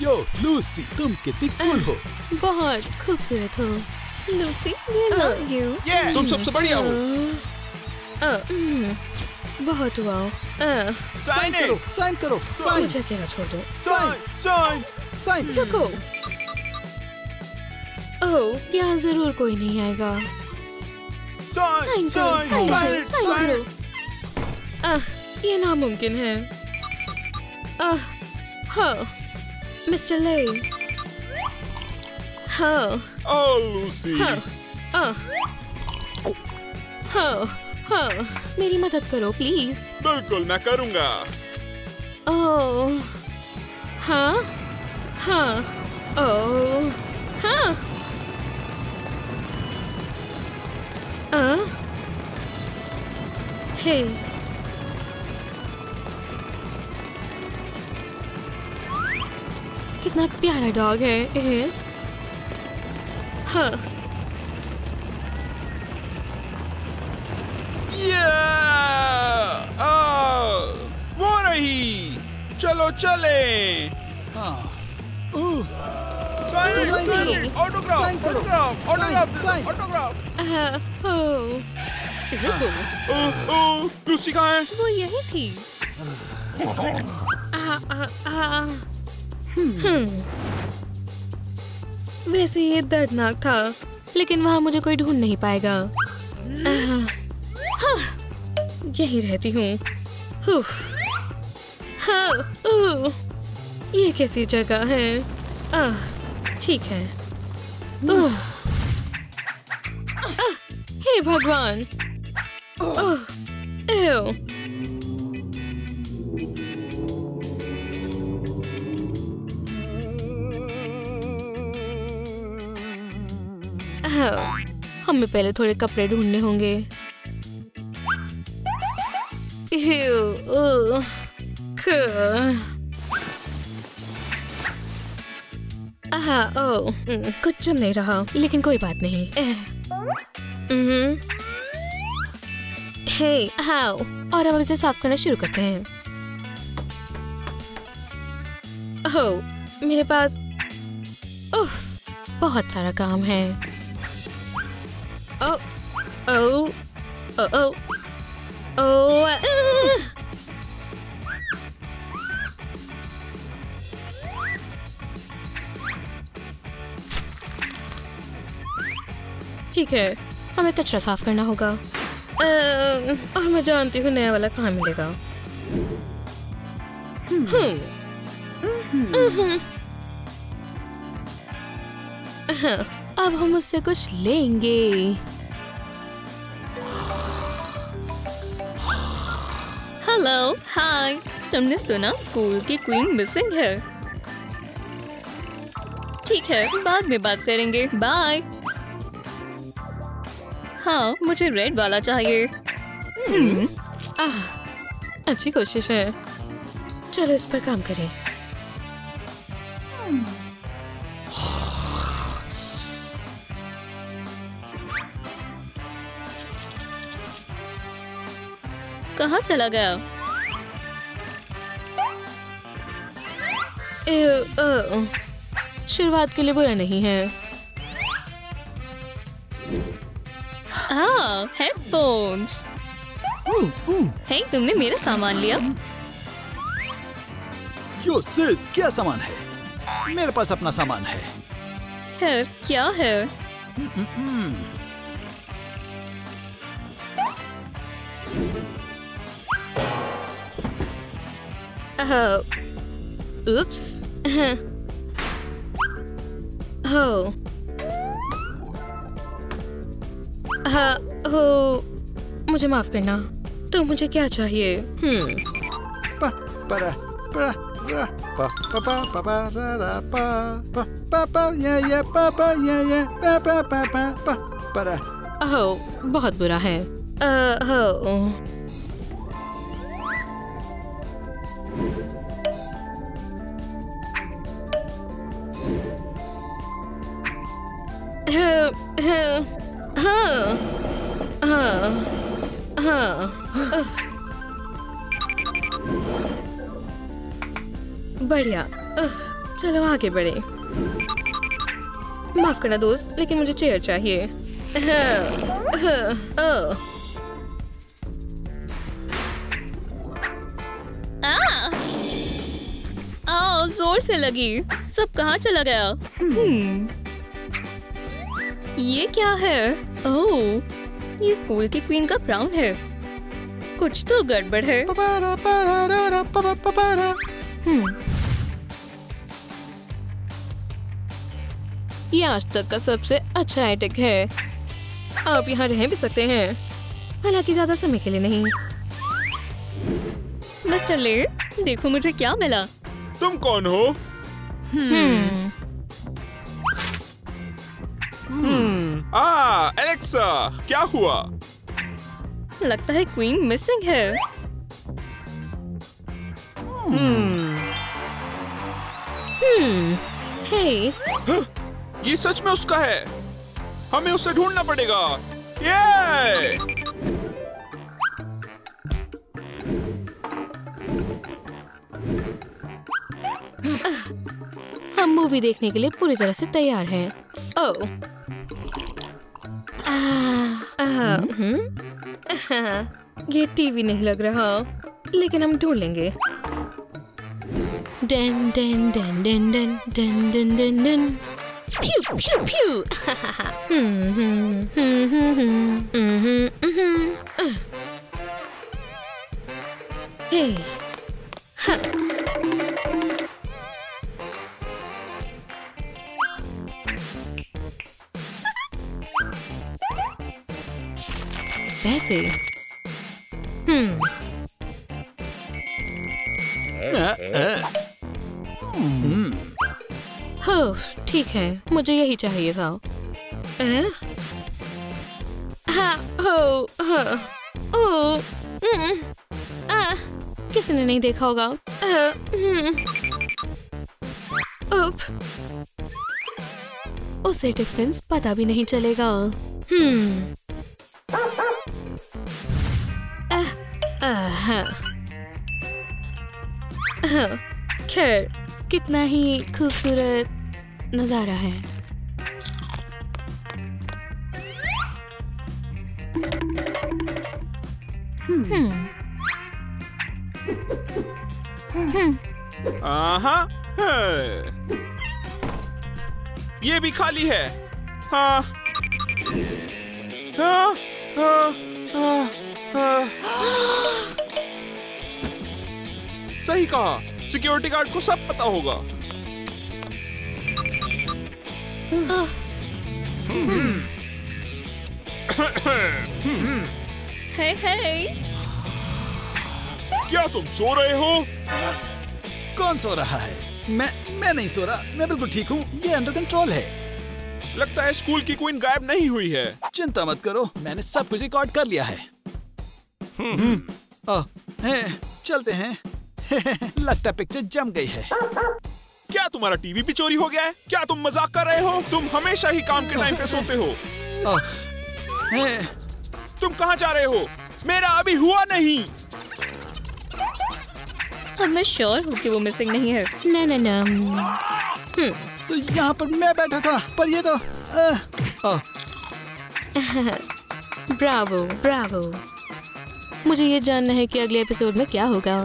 यो लूसी, तुम कितनी कूल हो। बहुत खूबसूरत हो। Lucy, I love you। तुम सबसे बढ़िया हो। बहुत हुआ। साइन करो, साइन करो, साइन, मुझे अकेला छोड़ दो। Sign, sign. रुको। ओह, यहाँ जरूर कोई नहीं आएगा। साइन करो। ये नामुमकिन है। हाँ, मिस्टर ले। हाँ, ओह लूसी। हाँ, मेरी मदद करो प्लीज। बिल्कुल, मैं करूँगा। ओह, हाँ, ओह, हाँ, हे, कितना प्यारा डॉग है। हाँ, वो रही। चलो चले। साइन करो, साइन। रुको, लूसी कहाँ है? वो यही थी। वैसे ये दर्दनाक था, लेकिन वहाँ मुझे कोई ढूंढ नहीं पाएगा। यही रहती हूँ। ये कैसी जगह है? ठीक है। हे भगवान। एव। हमें पहले थोड़े कपड़े ढूंढने होंगे। कुछ जम नहीं रहा, लेकिन कोई बात नहीं। हे, हाउ। और अब इसे साफ करना शुरू करते हैं। मेरे पास बहुत सारा काम है। ठीक है, हमें कचरा साफ करना होगा। और मैं जानती हूँ नया वाला कहाँ मिलेगा। अब हम उससे कुछ लेंगे। हेलो, हाय। तुमने सुना स्कूल की क्वीन मिसिंग है? ठीक है, बाद में बात करेंगे। बाय। हाँ, मुझे रेड वाला चाहिए। अच्छी कोशिश है। चलो इस पर काम करें। कहाँ चला गया? शुरुआत के लिए बुरा नहीं है। हाँ, हेडफोन्स। हे, तुमने मेरा सामान लिया? यो सिस, क्या सामान है? मेरे पास अपना सामान है। खैर, क्या है? उप्स। हो मुझे माफ करना। तो मुझे क्या चाहिए? पा परा परा रा पा पा पा पा पा रा रा पा पा पा पा ये पा पा ये पा पा पा पा पा परा। बहुत बुरा है। बढ़िया। चलो आगे बढ़े। माफ करना दोस्त, लेकिन मुझे चेयर चाहिए। जोर से लगी। सब कहाँ चला गया? ये क्या है? ओह, ये स्कूल की क्वीन का क्राउन है। कुछ तो गड़बड़ है। ये आज तक का सबसे अच्छा एटिक है। आप यहाँ रह भी सकते हैं, हालांकि ज्यादा समय के लिए नहीं। मिस्टर ले, देखो मुझे क्या मिला। तुम कौन हो? एलेक्सा, क्या हुआ? लगता है क्वीन मिसिंग है। हे, ये सच में उसका है। हमें उसे ढूंढना पड़ेगा। ये हम मूवी देखने के लिए पूरी तरह से तैयार हैं। ओह, ये टीवी नहीं लग रहा, लेकिन हम ढूंढ लेंगे। डन डन डन डन डन डन डन डन डन। प्यू प्यू प्यू। हे, पैसे। हो, ठीक है, मुझे यही चाहिए था। किसी ने नहीं देखा होगा। उसे डिफरेंस पता भी नहीं चलेगा। खैर, कितना ही खूबसूरत नजारा है। ये भी खाली है। हाँ। हाँ, हाँ, हाँ, हाँ। सही कहा, सिक्योरिटी गार्ड को सब पता होगा। हे हे, क्या तुम सो रहे हो? कौन सो रहा है? मैं नहीं सो रहा, मैं बिल्कुल ठीक हूँ, ये अंडर कंट्रोल है। लगता है स्कूल की क्वीन गायब नहीं हुई है। चिंता मत करो, मैंने सब कुछ रिकॉर्ड कर लिया है। चलते हैं। लगता है पिक्चर जम गई है। क्या तुम्हारा टीवी भी चोरी हो गया है? क्या तुम मजाक कर रहे हो? तुम हमेशा ही काम के टाइम पे सोते हो। तुम कहाँ जा रहे हो? मेरा अभी हुआ नहीं। अब मैं श्योर हूँ कि वो मिसिंग नहीं है। तो यहाँ पर मैं बैठा था, पर ये तो ब्रावो ब्रावो। मुझे ये जानना है कि अगले एपिसोड में क्या होगा।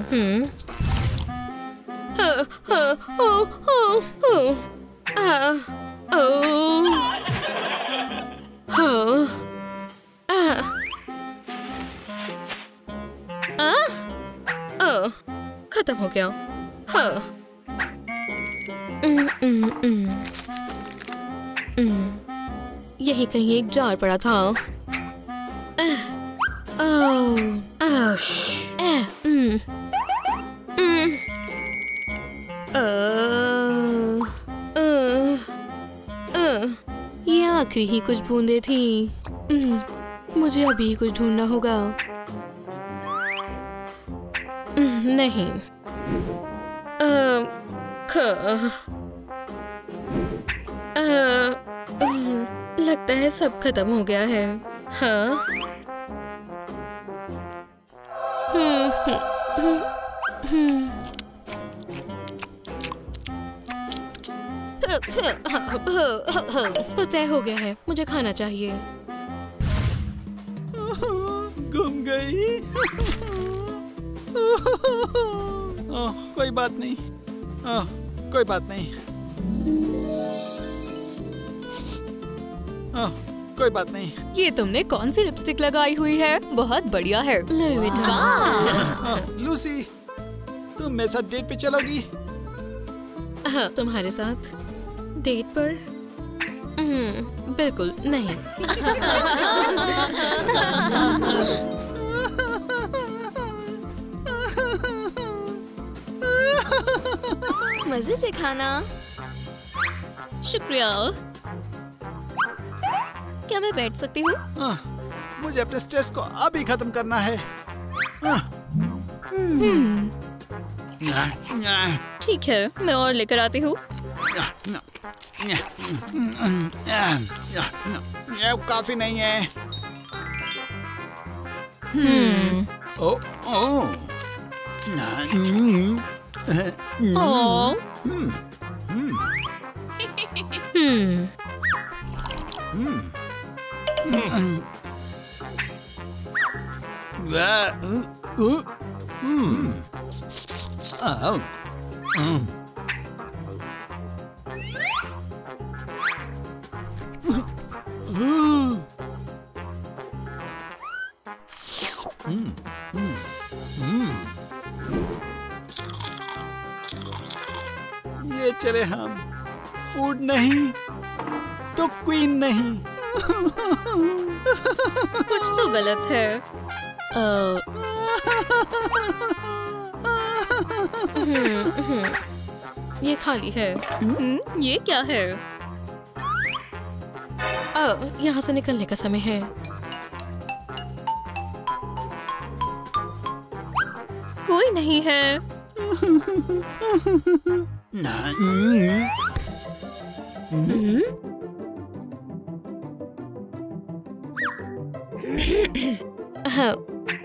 खत्म हो गया। यही कहीं एक जार पड़ा था। ये आखिरी ही कुछ बूंदे थी। मुझे अभी कुछ ढूंढना होगा। नहीं। लगता है सब खत्म हो गया है। हाँ। तो तय हो गया है, मुझे खाना चाहिए। गुम गई। कोई बात नहीं। कोई बात नहीं। कोई बात नहीं। ये तुमने कौन सी लिपस्टिक लगाई हुई है? बहुत बढ़िया है। लूसी, तुम मेरे साथ डेट पे चलोगी? हाँ, तुम्हारे साथ डेट पर? बिल्कुल नहीं। मजे से खाना। शुक्रिया। क्या मैं बैठ सकती हूँ? मुझे अपने स्ट्रेस को अभी खत्म करना है। ठीक है, मैं और लेकर आती हूँ। काफी नहीं है। ये चले हम। फूड नहीं तो क्वीन नहीं। कुछ तो गलत है। ये खाली है। ये क्या है? यहाँ से निकलने का समय है। कोई नहीं है।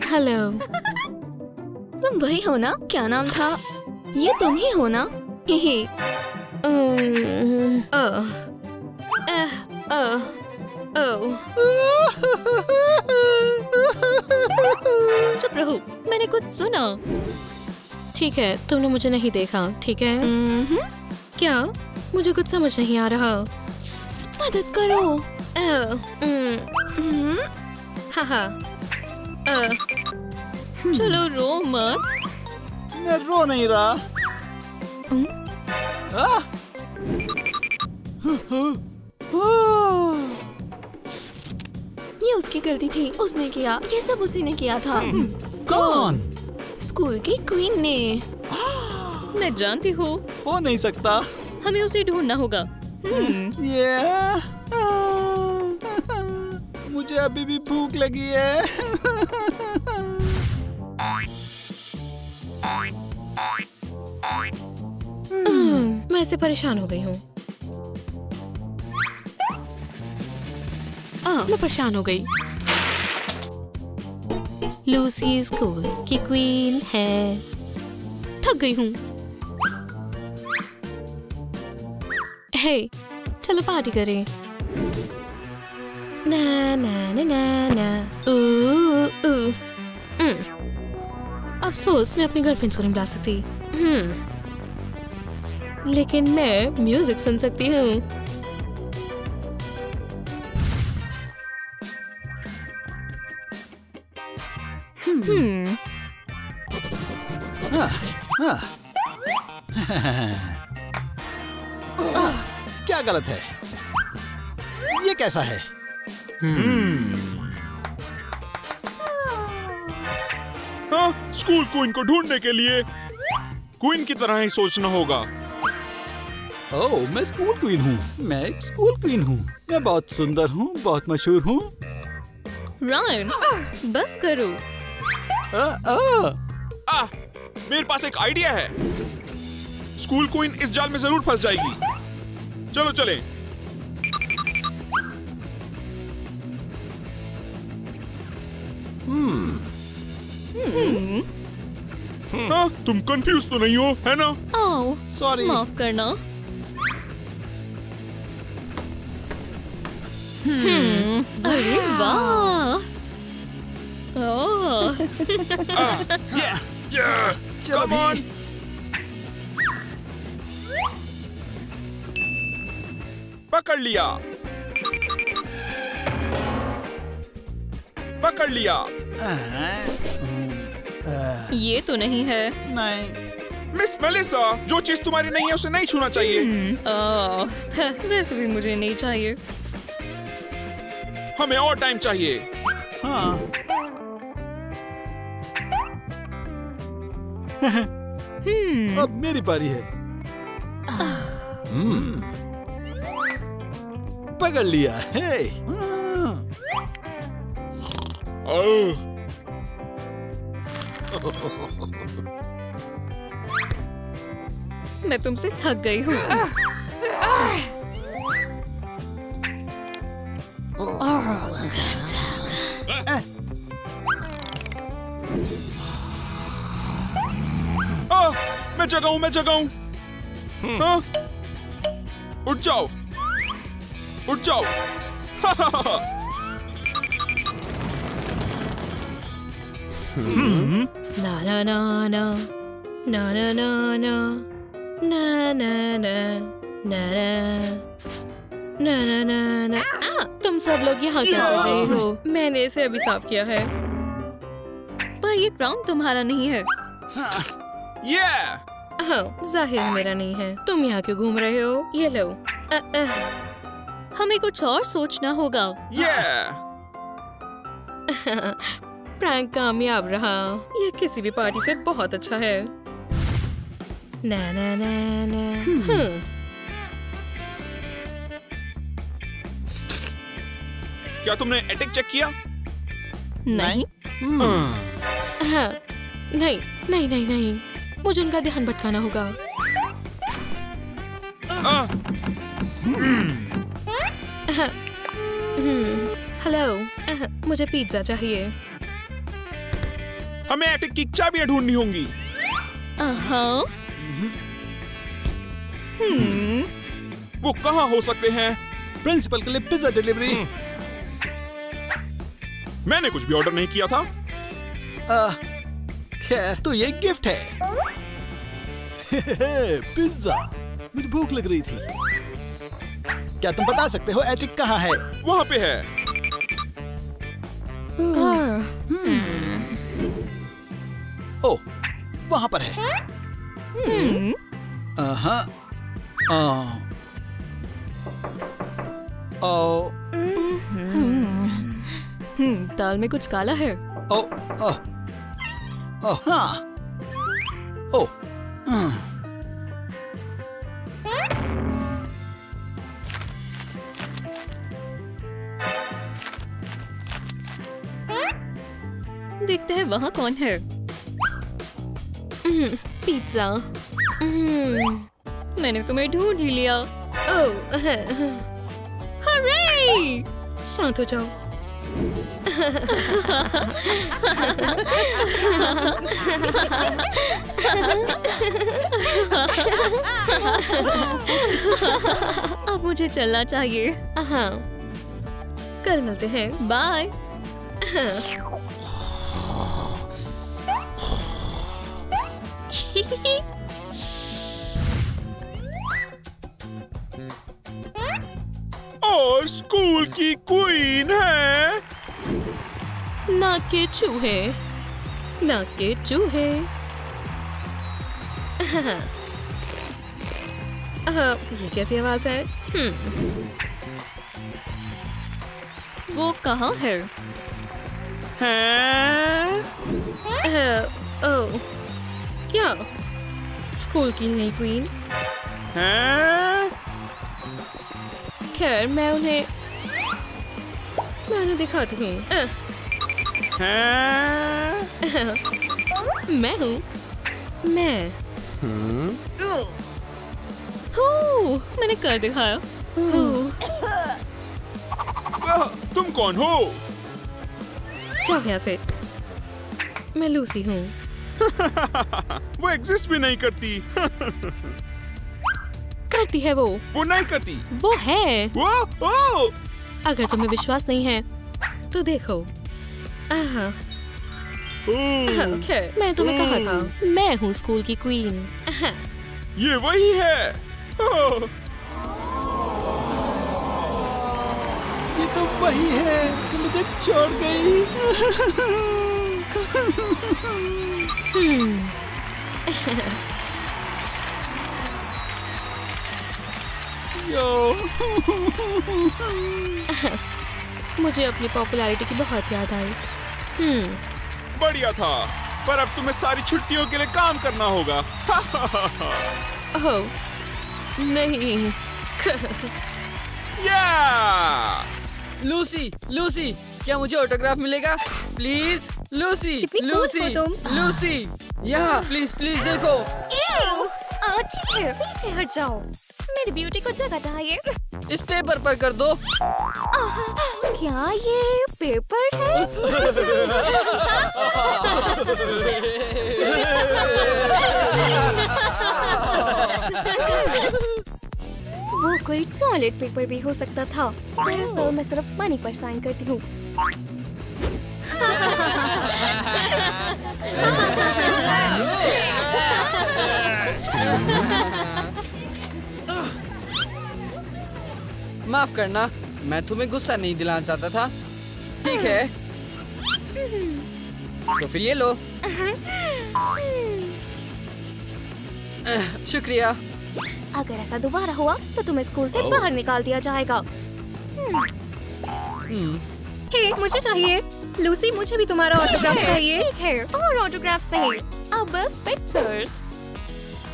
हेलो। तुम वही हो ना? क्या नाम था? ये तुम ही हो ना? चुप रहो, मैंने कुछ सुना। ठीक है, तुमने मुझे नहीं देखा, ठीक है? क्या? मुझे कुछ समझ नहीं आ रहा। मदद करो। हाँ। चलो रो मत। मैं रो नहीं रहा। ये उसकी गलती थी, उसने किया, ये सब उसी ने किया था। कौन? स्कूल की क्वीन ने। मैं जानती हूँ, हो नहीं सकता। हमें उसे ढूंढना होगा। ये मुझे अभी भी भूख लगी है। मैं इससे परेशान हो गई हूँ। मैं परेशान हो गई। लूसी स्कूल की क्वीन है। थक गई हूँ। हे, चलो पार्टी करें। ना ना ना ना ना। अफसोस मैं अपनी गर्लफ्रेंड्स को नहीं बुला सकती। लेकिन मैं म्यूजिक सुन सकती हूँ। क्या गलत है? ये कैसा है? हाँ, स्कूल क्वीन को ढूंढने के लिए क्वीन की तरह ही सोचना होगा। ओह, मैं स्कूल क्वीन हूँ। मैं एक स्कूल क्वीन हूँ। मैं बहुत सुंदर हूँ, बहुत मशहूर हूँ। रायन, बस करो। मेरे पास एक आइडिया है। स्कूल क्वीन इस जाल में जरूर फंस जाएगी। चलो चलें। हाँ, तुम कंफ्यूज तो नहीं हो, है ना? आओ, सॉरी। माफ करना। अरे वाह। ओह, चलो Come on. पकड़ लिया। पकड़ लिया। ये तो नहीं है। नहीं। मिस मेलिसा, जो चीज तुम्हारी नहीं है उसे नहीं छूना चाहिए। वैसे भी मुझे नहीं चाहिए। हमें और टाइम चाहिए। हाँ। अब मेरी पारी है। पकड़ लिया है। मैं तुमसे थक गई हूँ। मैं जगा हूँ, मैं जगा हूँ। हाँ? उठ जाओ, उठ जाओ। ना ना ना ना ना ना ना ना ना ना ना ना ना ना। तुम सब लोग यहाँ क्या कर रहे हो? मैंने इसे अभी साफ किया है। पर ये क्राउन तुम्हारा नहीं है। हाँ, जाहिर है मेरा नहीं है। तुम यहाँ क्यों घूम रहे हो? ये लो। हमें कुछ और सोचना होगा। प्रैंक कामयाब रहा। यह किसी भी पार्टी से बहुत अच्छा है। ना ना ना ना। क्या तुमने एटिक चेक किया? नहीं। हाँ, नहीं नहीं नहीं नहीं। मुझे उनका ध्यान भटकाना होगा। हेलो, मुझे पिज्जा चाहिए। हमें एटिक की चाबियां ढूंढनी होंगी। वो कहाँ हो सकते हैं? प्रिंसिपल के लिए पिज्जा डिलीवरी। मैंने कुछ भी ऑर्डर नहीं किया था। खैर, तो ये गिफ्ट है। पिज्जा। मुझे भूख लग रही थी। क्या तुम बता सकते हो एटिक कहाँ है? वहाँ पे है। ओह, वहाँ पर है। हाँ। दाल में कुछ काला है। हाँ। देखते हैं वहाँ कौन है। पिज्जा। मैंने तुम्हें ढूंढ ही लिया। ओह, हरे! शांत हो जाओ। अब मुझे चलना चाहिए। हाँ, कल मिलते हैं। बाय। और स्कूल की क्वीन है। नाक के चूहे, नाक के चूहे। ये कैसी आवाज है? वो कहाँ है? ओह, क्या? स्कूल की नई क्वीन? खैर, मैं उन्हें दिखाती हूँ। मैं हूँ। मैंने कर दिखाया। तुम कौन हो? जाओ यहाँ से। मैं लूसी हूँ। वो एग्जिस्ट भी नहीं करती। करती है वो नहीं करती। वो है। वो अगर तुम्हें विश्वास नहीं है तो देखो। खैर, मैं तुम्हें कहा था, मैं हूँ स्कूल की क्वीन। ये वही है। ये तो वही है जो मुझे छोड़ गई। मुझे अपनी पॉपुलैरिटी की बहुत याद आई। बढ़िया था, पर अब तुम्हें सारी छुट्टियों के लिए काम करना होगा। ओह, नहीं। लूसी, क्या मुझे ऑटोग्राफ मिलेगा? प्लीज, लूसी, लूसी, यहाँ प्लीज देखो। ठीक है, पीछे हट जाओ। मेरी ब्यूटी को जगह चाहिए। इस पेपर पर कर दो। क्या ये पेपर है? वो कोई टॉयलेट पेपर भी हो सकता था। दरअसल मैं सिर्फ मनी पर साइन करती हूँ। माफ करना, मैं तुम्हें गुस्सा नहीं दिलाना चाहता था। ठीक है, तो फिर ये लो। शुक्रिया। अगर ऐसा दोबारा हुआ तो तुम्हें स्कूल से बाहर निकाल दिया जाएगा। हे, मुझे चाहिए। लूसी, मुझे भी तुम्हारा ऑटोग्राफ चाहिए। ठीक है, और ऑटोग्राफ्स नहीं, अब बस पिक्चर्स।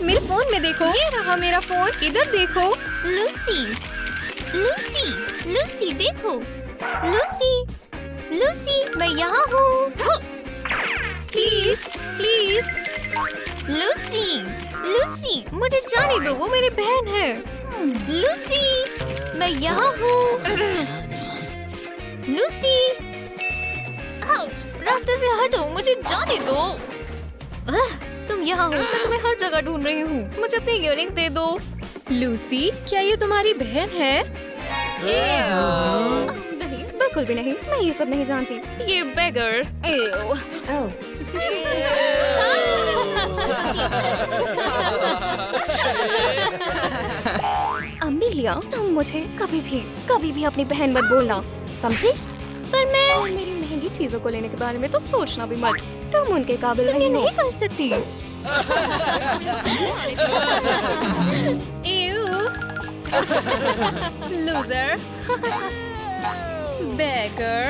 मेरे फोन में देखो। ये रहा मेरा फोन, इधर देखो। लूसी देखो। लूसी, मैं यहाँ हूँ। प्लीज। लूसी, मुझे जाने दो, वो मेरी बहन है। लूसी, मैं यहाँ हूँ। लूसी, रास्ते से हटो, मुझे जाने दो। तुम यहाँ हो, मैं तुम्हें हर जगह ढूंढ रही हूँ। मुझे अपनी इयररिंग्स दे दो। लूसी, क्या ये तुम्हारी बहन है? नहीं, बिल्कुल भी नहीं, मैं ये सब नहीं जानती। ये बेगर। अमीलिया, तुम मुझे कभी भी अपनी बहन मत बोलना, समझी? पर मैं मेरी महंगी चीजों को लेने के बारे में तो सोचना भी मत। तुम उनके काबिल नहीं कर सकती। लूजर, बेगर,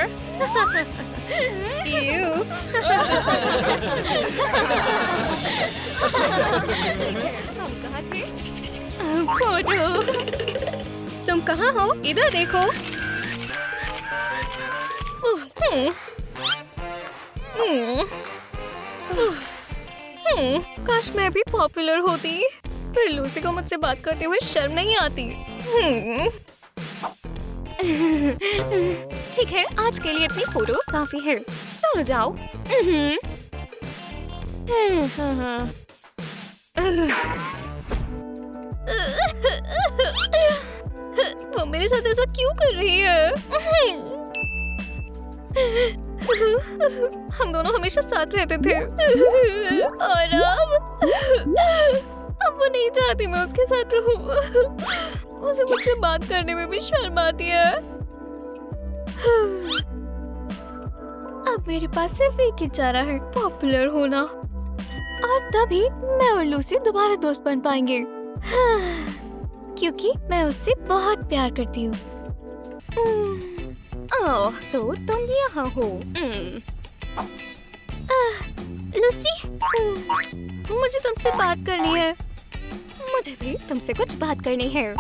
हम कहाँ थे? फोटो। तुम कहाँ हो? इधर देखो। काश मैं भी पॉपुलर होती, फिर लूसी को मुझसे बात करते हुए शर्म नहीं आती। ठीक है, आज के लिए इतनी फोटोज काफी है। चलो जाओ। वो मेरे साथ ऐसा क्यों कर रही है? हम दोनों हमेशा साथ रहते थे और अब वो नहीं चाहती मैं उसके साथ रहूं। उसे मुझसे बात करने में भी शर्म आती है। अब मेरे पास सिर्फ एक ही चारा है, पॉपुलर होना, और तभी मैं और लूसी दोबारा दोस्त बन पाएंगे। क्योंकि मैं उससे बहुत प्यार करती हूँ। तो तुम यहाँ हो। लूसी, मुझे तुमसे बात करनी है। मुझे भी तुमसे कुछ बात करनी है।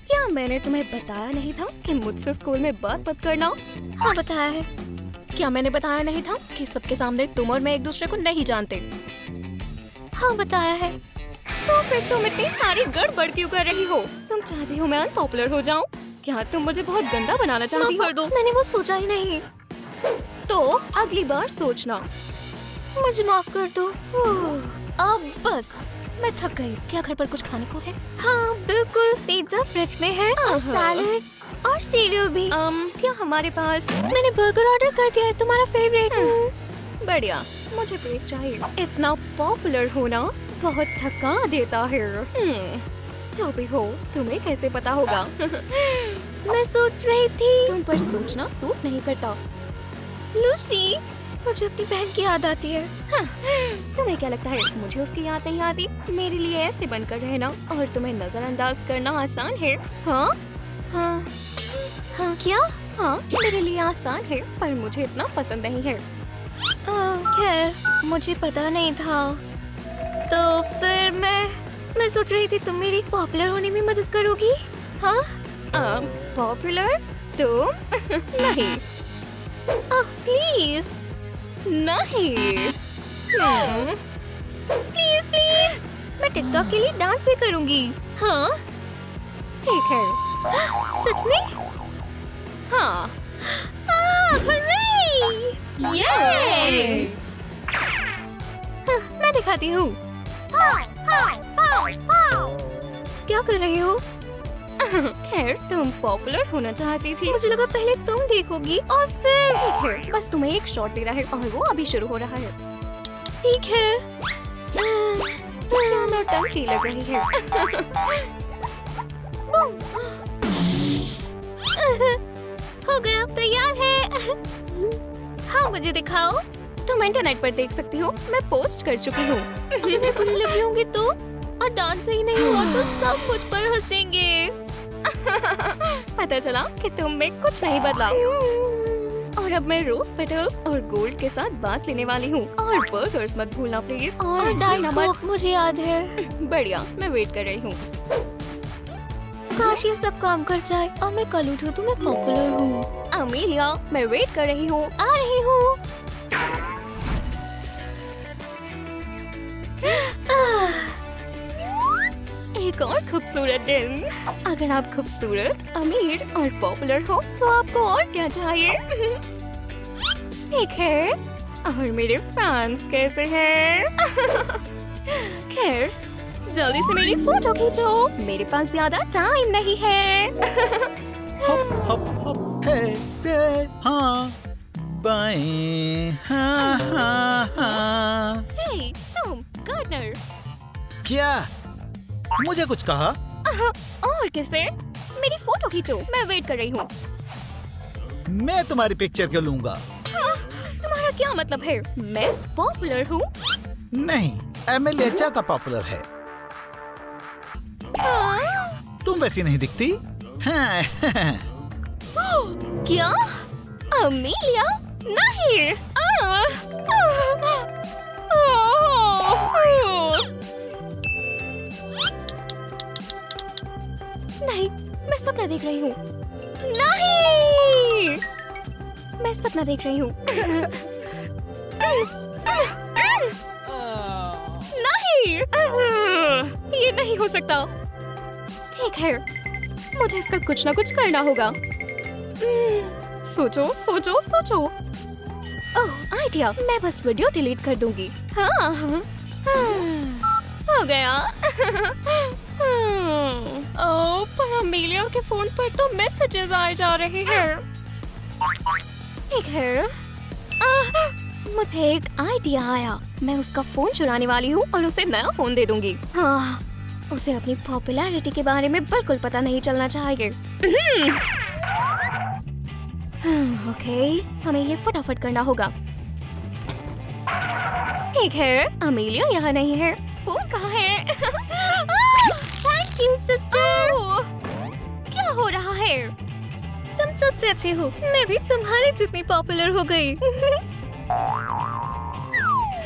क्या मैंने तुम्हें बताया नहीं था कि मुझसे स्कूल में बात मत करना? हाँ बताया है। क्या मैंने बताया नहीं था कि सबके सामने तुम और मैं एक दूसरे को नहीं जानते? हाँ बताया है। तो फिर तुम इतनी सारी गड़बड़ क्यों कर रही हो? तुम चाहती हो मैं अनपॉपुलर हो जाऊं? क्या तुम मुझे बहुत गंदा बनाना चाहती हो? मैंने वो सोचा ही नहीं। तो अगली बार सोचना। मुझे माफ कर दो। अब बस, मैं थक गई। क्या घर पर कुछ खाने को है? हाँ बिल्कुल, पिज्जा फ्रिज में है और सैलेड और सीरियल भी। क्या हमारे पास? मैंने बर्गर ऑर्डर कर दिया है, तुम्हारा फेवरेट। बढ़िया, मुझे ब्रेक चाहिए। इतना पॉपुलर होना बहुत थका देता है। जो भी हो, तुम्हें कैसे पता होगा? मैं सोच रही थी तुम पर सोचना सूट नहीं करता। लूसी, मुझे अपनी बहन की याद आती है। हाँ, तुम्हें क्या लगता है मुझे उसकी याद नहीं आती? मेरे लिए ऐसे बनकर रहना और तुम्हें नजरअंदाज करना आसान है। हाँ हाँ हाँ, क्या? हाँ, मेरे लिए आसान है, पर मुझे इतना पसंद नहीं है। खैर, मुझे पता नहीं था। तो फिर मैं सोच रही थी तुम मेरी पॉपुलर होने में मदद करोगी। हाँ, पॉपुलर तुम? नहीं। प्लीज नहीं। प्लीज प्लीज, मैं टिकटॉक के लिए डांस भी करूंगी। हाँ ठीक है। सच में? हाँ। ये! मैं दिखाती हूँ। क्या कर रही हो? खैर, तुम पॉपुलर होना चाहती थी। मुझे लगा पहले तुम देखोगी और फिर। ठीक है, बस तुम्हें एक शॉट दे रहा है और वो अभी शुरू हो रहा है। ठीक है। नौटंकी लग रही है। हो गया, तैयार है। हाँ, मुझे दिखाओ। तुम इंटरनेट पर देख सकती हो, मैं पोस्ट कर चुकी हूँ। अगर मैं बुरी लग रही होंगी तो, और डांस सही नहीं हुआ तो सब मुझ पर हंसेंगे। पता चला कि तुम में कुछ नहीं बदला। और अब मैं रोज पेटल्स और गोल्ड के साथ बात लेने वाली हूँ। और बर्गर्स मत भूलना प्लीज। और डायनामाइट, मुझे याद है। बढ़िया, मैं वेट कर रही हूँ। काश ये सब काम कर जाए और मैं कल उठूं तो मैं पॉपुलर हूँ। अमीलिया, मैं वेट कर रही हूँ, आ रही हूँ। एक और खूबसूरत दिन। अगर आप खूबसूरत, अमीर और पॉपुलर हो तो आपको और क्या चाहिए? ठीक है। और मेरे फैंस कैसे हैं? खैर, जल्दी से मेरी फोटो खींचो, मेरे पास ज्यादा टाइम नहीं है। हप हप हप, हे हाँ, बाएं, हाँ हाँ हाँ। हे, तुम गार्डनर। क्या? मुझे कुछ कहा? और किसे? मेरी फोटो खींचो, मैं वेट कर रही हूँ। मैं तुम्हारी पिक्चर क्यों लूंगा? तुम्हारा क्या मतलब है? मैं पॉपुलर हूँ? नहीं, एमिलिया ज्यादा पॉपुलर है। तुम वैसी नहीं दिखती। हाँ। क्या? अमेलिया? नहीं। नहीं, मैं सपना देख रही हूँ। नहीं, मैं सपना देख रही हूँ। नहीं, ये नहीं हो सकता। ठीक है, मुझे इसका कुछ ना कुछ करना होगा। सोचो सोचो सोचो। ओह, आइडिया। मैं बस वीडियो डिलीट कर दूंगी। हाँ, हो गया। ओह, पर अमेलिया के फोन पर तो मैसेजेस आए जा रहे हैं। ठीक है, मुझे एक आइडिया आया। मैं उसका फोन चुराने वाली हूँ और उसे नया फोन दे दूंगी। हाँ, उसे अपनी पॉपुलैरिटी के बारे में बिल्कुल पता नहीं चलना चाहिए। ओके, हमें ये फटाफट करना होगा। ठीक है, अमेलिया यहाँ नहीं है। फोन कहाँ है? Thank you sister. क्या हो रहा है? तुम सबसे अच्छे हो। मैं भी तुम्हारी जितनी पॉपुलर हो गई।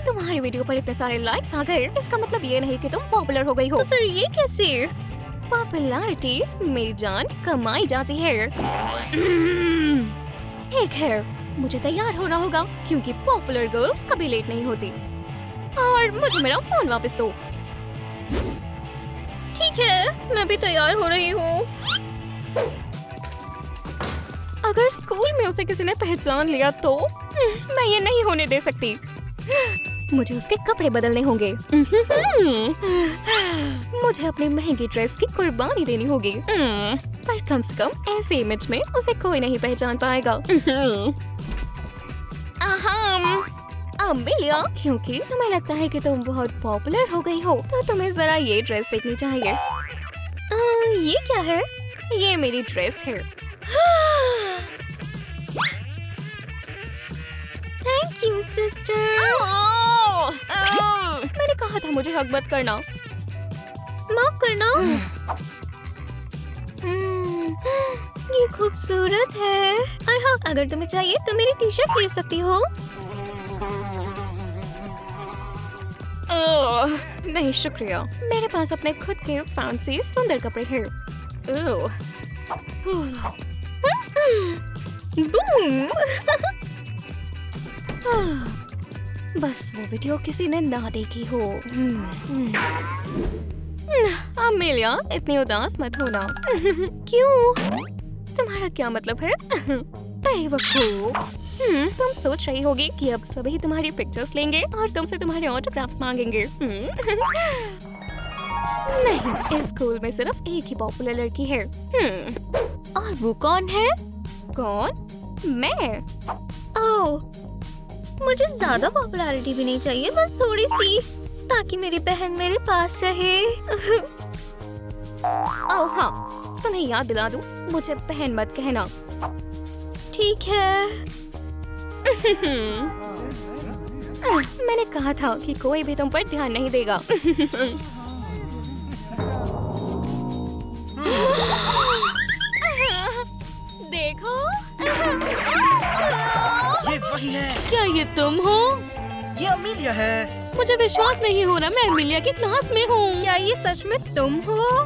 तुम्हारी वीडियो पर इतने सारे लाइक्स आ गए, इसका मतलब ये नहीं कि तुम पॉपुलर हो गई हो। तो फिर ये कैसे? पॉपुलैरिटी मेरी जान कमाई जाती है। ठीक है, मुझे तैयार होना होगा क्योंकि पॉपुलर गर्ल्स कभी लेट नहीं होती। और मुझे मेरा फोन वापस दो। ठीक है, मैं भी तैयार हो रही हूँ। अगर स्कूल में उसे किसी ने पहचान लिया तो मैं ये नहीं होने दे सकती। मुझे उसके कपड़े बदलने होंगे। मुझे अपनी महंगी ड्रेस की कुर्बानी देनी होगी। पर कम से कम ऐसे इमेज में उसे कोई नहीं पहचान पाएगा। अमेलिया, क्योंकि तुम्हें लगता है कि तुम बहुत पॉपुलर हो गई हो, तो तुम्हें जरा ये ड्रेस देखनी चाहिए। ये क्या है? ये मेरी ड्रेस है। Thank you sister. मैंने कहा था मुझे हक मत करना। माफ करना। ये खूबसूरत है। और हाँ, अगर तुम्हें चाहिए तो मेरी टी शर्ट ले सकती हो। नहीं शुक्रिया, मेरे पास अपने खुद के फैंसी सुंदर कपड़े हैं। बूम। बस वो वीडियो किसी ने ना देखी हो। अमेलिया, इतनी उदास मत होना। क्यों? तुम्हारा क्या मतलब है? बेवकूफ। तुम सोच रही होगी कि अब सभी तुम्हारी पिक्चर्स लेंगे और तुमसे तुम्हारे ऑटोग्राफ्स मांगेंगे। नहीं, इस स्कूल में सिर्फ एक ही पॉपुलर लड़की है। और वो कौन है? कौन? मैं। ओह, मुझे ज्यादा पॉपुलैरिटी भी नहीं चाहिए, बस थोड़ी सी, ताकि मेरी बहन मेरे पास रहे। ओह हाँ, तुम्हें याद दिला दूं, मुझे बहन मत कहना। ठीक है। मैंने कहा था कि कोई भी तुम पर ध्यान नहीं देगा। देखो, ये वही है। क्या ये तुम हो? ये अमेलिया है। मुझे विश्वास नहीं हो रहा, मैं अमेलिया की क्लास में हूँ। क्या ये सच में तुम हो?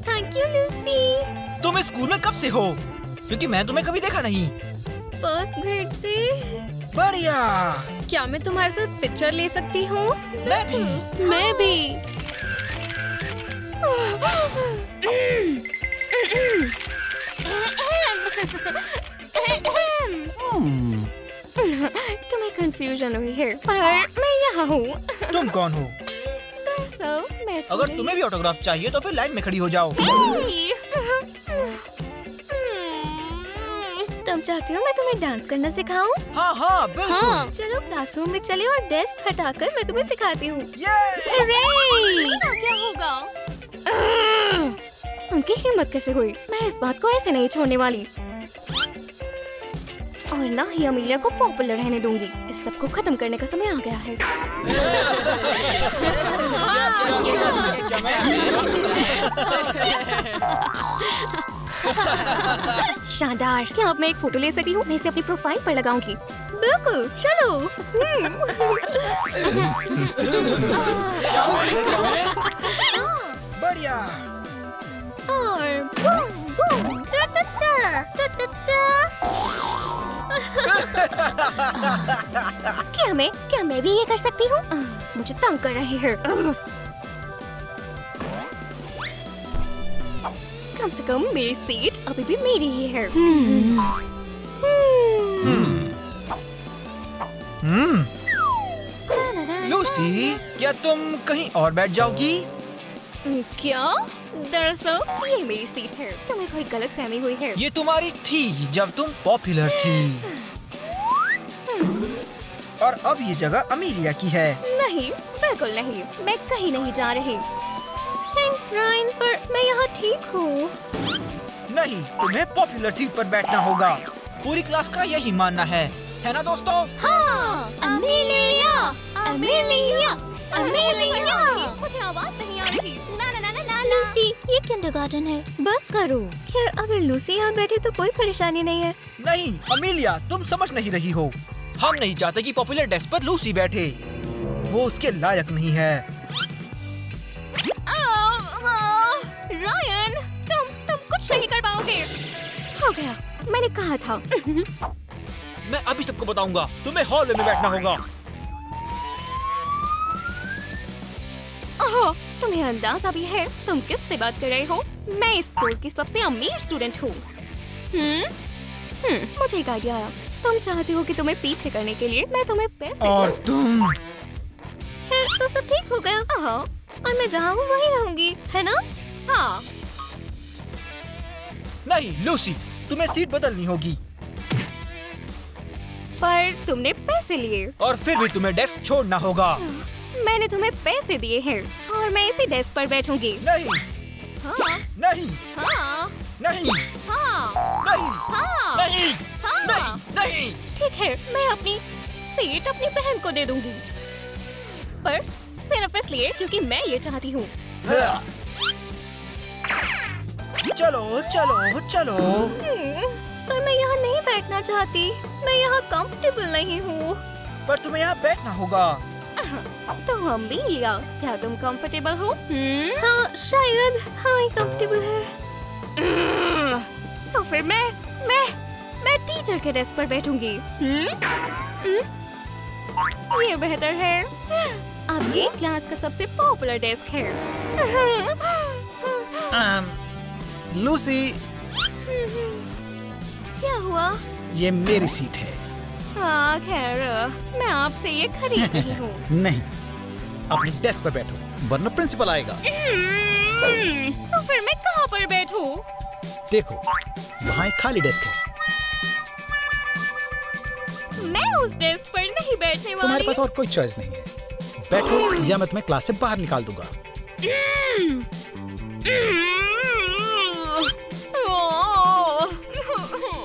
Thank you Lucy. तुम इस स्कूल में कब से हो? क्योंकि मैं तुम्हें कभी देखा नहीं। फर्स्ट ग्रेड से। बढ़िया। क्या मैं तुम्हारे साथ पिक्चर ले सकती हूँ? मैं भी। मैं भी। तुम्हें कंफ्यूजन हुई है, पर मैं यहाँ हूँ। तुम कौन हो? मैं अगर तुम्हें भी ऑटोग्राफ चाहिए तो फिर लाइन में खड़ी हो जाओ। तुम चाहती हो मैं तुम्हें डांस करना सिखाऊं? हाँ हाँ बिल्कुल। हाँ। चलो क्लासरूम में चले और डेस्क हटाकर मैं तुम्हें सिखाती हूँ। क्या होगा? उनकी हिम्मत कैसे हुई? मैं इस बात को ऐसे नहीं छोड़ने वाली। और और ना ही अमीलिया को पॉपुलर रहने दूंगी। इस सब को खत्म करने का समय आ गया है। शानदार। क्या अब मैं एक फोटो ले सकती हूँ? मैं इसे अपनी प्रोफाइल पर लगाऊंगी। बिल्कुल, चलो। बढ़िया। और बूम बूम क्या मैं भी ये कर सकती हूँ? मुझे तंग कर रहे हैं। कम से कम मेरी सीट अभी भी मेरी ही है। लूसी, क्या तुम कहीं और बैठ जाओगी? क्या? दरअसल ये मेरी सीट है। तुम्हें कोई गलतफहमी हुई है। ये तुम्हारी थी जब तुम पॉपुलर थी। और अब ये जगह अमीलिया की है। नहीं, बिल्कुल नहीं। मैं कहीं नहीं जा रही। थैंक्स रायन, पर मैं यहाँ ठीक हूँ। नहीं, तुम्हें पॉपुलर सीट पर बैठना होगा। पूरी क्लास का यही मानना है ना दोस्तों? हाँ, अमीलिया, अमीलिया, अमीलिया। मुझे आवाज नहीं आ रही। ना ना ना ना ना। लूसी, ये किंडरगार्टन है। बस करो। खैर, अगर लूसी यहाँ बैठे तो कोई परेशानी नहीं है। नहीं अमीलिया, तुम समझ नहीं रही हो। हम नहीं चाहते कि पॉपुलर डेस्क पर लूसी बैठे। वो उसके लायक नहीं है। रायन, तुम कुछ नहीं कर पाओगे। हो गया, मैंने कहा था। मैं अभी सबको बताऊंगा। तुम्हें हॉल में बैठना होगा। ओह, तुम्हें अंदाजा भी है तुम किससे बात कर रहे हो? मैं इस स्कूल की सबसे अमीर स्टूडेंट हूँ। मुझे एक आइडिया आया। तुम चाहती हो कि तुम्हें पीछे करने के लिए मैं तुम्हें पैसे और तुम? है तो सब ठीक हो गया। और मैं जहाँ हूँ वहीं रहूंगी, है ना? हाँ। नहीं लूसी, तुम्हें सीट बदलनी होगी। पर तुमने पैसे लिए और फिर भी तुम्हें डेस्क छोड़ना होगा। मैंने तुम्हें पैसे दिए हैं और मैं इसी डेस्क पर बैठूंगी। नहीं। हाँ। नहीं। हाँ। नहीं। हाँ। नहीं। हाँ। नहीं। हाँ। नहीं। नहीं। ठीक है, मैं अपनी सीट अपनी बहन को दे दूंगी, पर सिर्फ इसलिए क्योंकि मैं ये चाहती हूँ। चलो चलो चलो। पर मैं यहाँ नहीं बैठना चाहती। मैं यहाँ कंफर्टेबल नहीं हूँ। पर तुम्हें यहाँ बैठना होगा। तो अमीलिया, क्या तुम कंफर्टेबल हो? हाँ, शायद। हाँ, ही कंफर्टेबल है। तो फिर मैं टीचर के डेस्क पर बैठूंगी। ये बेहतर है। अब ये क्लास का सबसे पॉपुलर डेस्क है। लूसी, क्या हुआ? ये मेरी सीट है। हाँ, खैर मैं आपसे ये खरीद रही हूँ। नहीं, अपनी डेस्क पर बैठो, वरना प्रिंसिपल आएगा। तो फिर मैं कहाँ पर बैठूं? देखो, वहाँ एक खाली डेस्क है। मैं उस डेस्क पर नहीं बैठने वाली। तुम्हारे पास और कोई चॉइस नहीं है। बैठो या मैं तुम्हें क्लास से बाहर निकाल दूंगा।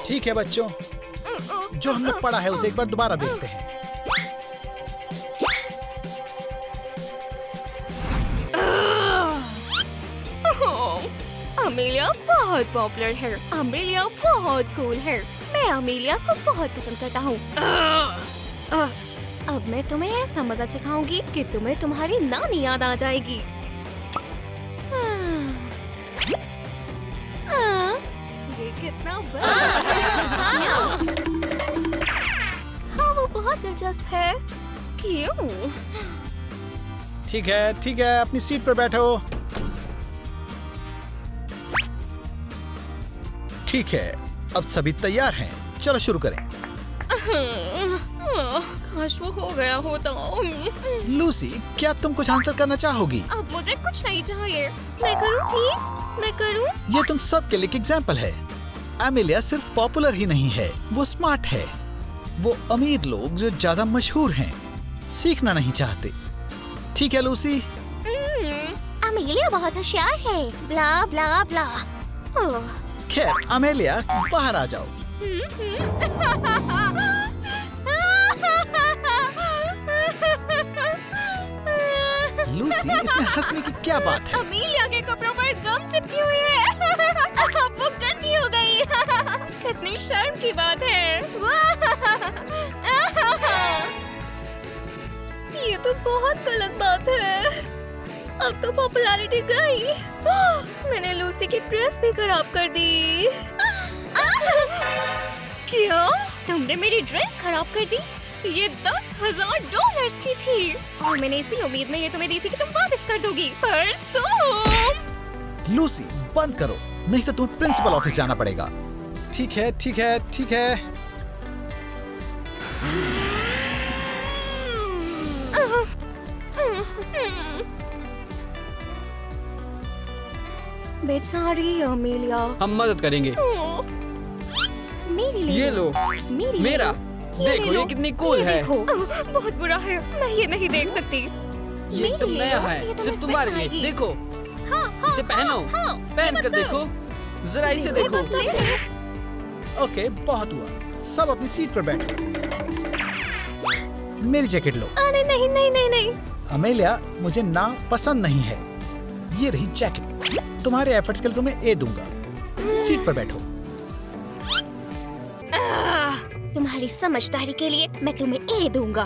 ठीक है बच्चों, जो हमने पढ़ा है उसे एक बार दोबारा देखते हैं। अमीलिया बहुत पॉपुलर है। अमीलिया बहुत कूल है। मैं अमीलिया को बहुत पसंद करता हूँ। अब मैं तुम्हें ऐसा मजा चखाऊंगी कि तुम्हें तुम्हारी नानी याद आ जाएगी। ये कितना बड़ा है। हाँ, वो बहुत दिलचस्प है। क्यों? ठीक है, अपनी सीट पर बैठो। ठीक है, अब सभी तैयार हैं। चलो शुरू करें। काश वो हो गया होता। लूसी, क्या तुम कुछ आंसर करना चाहोगी? अब मुझे कुछ नहीं चाहिए। मैं करूं प्लीज? मैं करूं? ये तुम सब के लिए एक एग्जाम्पल है। अमीलिया सिर्फ पॉपुलर ही नहीं है, वो स्मार्ट है। वो अमीर लोग जो ज्यादा मशहूर हैं सीखना नहीं चाहते। ठीक है लूसी? अमीलिया बहुत होशियार है। ब्ला ब्ला ब्ला। खैर, अमीलिया बाहर आ जाओ। लूसी, इसमें हंसने की क्या बात है? अमीलिया के कपड़ों पर गम चिपकी हुई है। अब वो गंदी हो गई। कितनी शर्म की बात है। ये तो बहुत गलत बात है। अब तो पॉपुलैरिटी गई। मैंने लूसी की ड्रेस भी खराब कर दी। क्या? तुमने मेरी ड्रेस खराब कर दी? ये $10,000 की थी और मैंने इसी उम्मीद में ये तुम्हें दी थी कि तुम वापस कर दोगी, पर तुम। लूसी, बंद करो, नहीं तो तुम्हें प्रिंसिपल ऑफिस जाना पड़ेगा। ठीक है, ठीक है, ठीक है। बेचारी अमीलिया। हम मदद करेंगे। मेरे लिए ये लो, मेरे मेरा। देखो ये कितनी कूल है। बहुत बुरा है, मैं ये नहीं देख सकती। ये तुम नया है, सिर्फ तुम्हारे लिए। देखो, इसे पहनो। पहन कर देखो, जरा इसे देखो। ओके, बहुत हुआ। सब अपनी सीट पर बैठो। मेरी जैकेट लो। अरे नहीं नहीं नहीं नहीं। अमेलिया, मुझे ना पसंद नहीं है। ये रही जैकेट। तुम्हारे एफर्ट्स के लिए तुम्हें ए दूंगा। सीट पर बैठो। तुम्हारी समझदारी के लिए मैं तुम्हें ए दूंगा।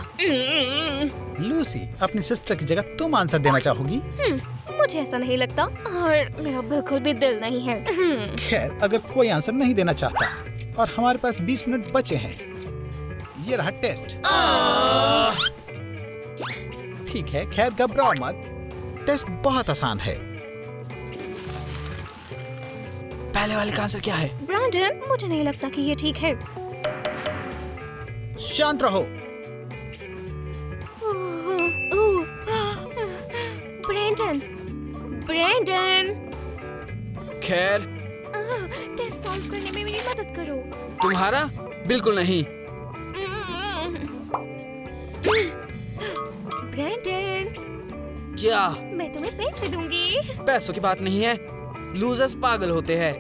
लूसी, अपनी सिस्टर की जगह तुम आंसर देना चाहोगी? मुझे ऐसा नहीं लगता और मेरा बिल्कुल भी दिल नहीं है। खैर, अगर कोई आंसर नहीं देना चाहता और हमारे पास 20 मिनट बचे हैं, ये रहा टेस्ट। ठीक है, खैर घबराओ मत। टेस्ट बहुत आसान है। पहले वाले का आंसर क्या है? ब्रैंडन, मुझे नहीं लगता कि ये ठीक है। शांत रहो। ब्रैंडन, ब्रैंडन, खैर, टेस्ट सॉल्व करने में मेरी मदद करो। तुम्हारा बिल्कुल नहीं। ब्रैंडन, क्या? मैं तुम्हें पैसे दूंगी। पैसों की बात नहीं है, लूजर्स पागल होते हैं।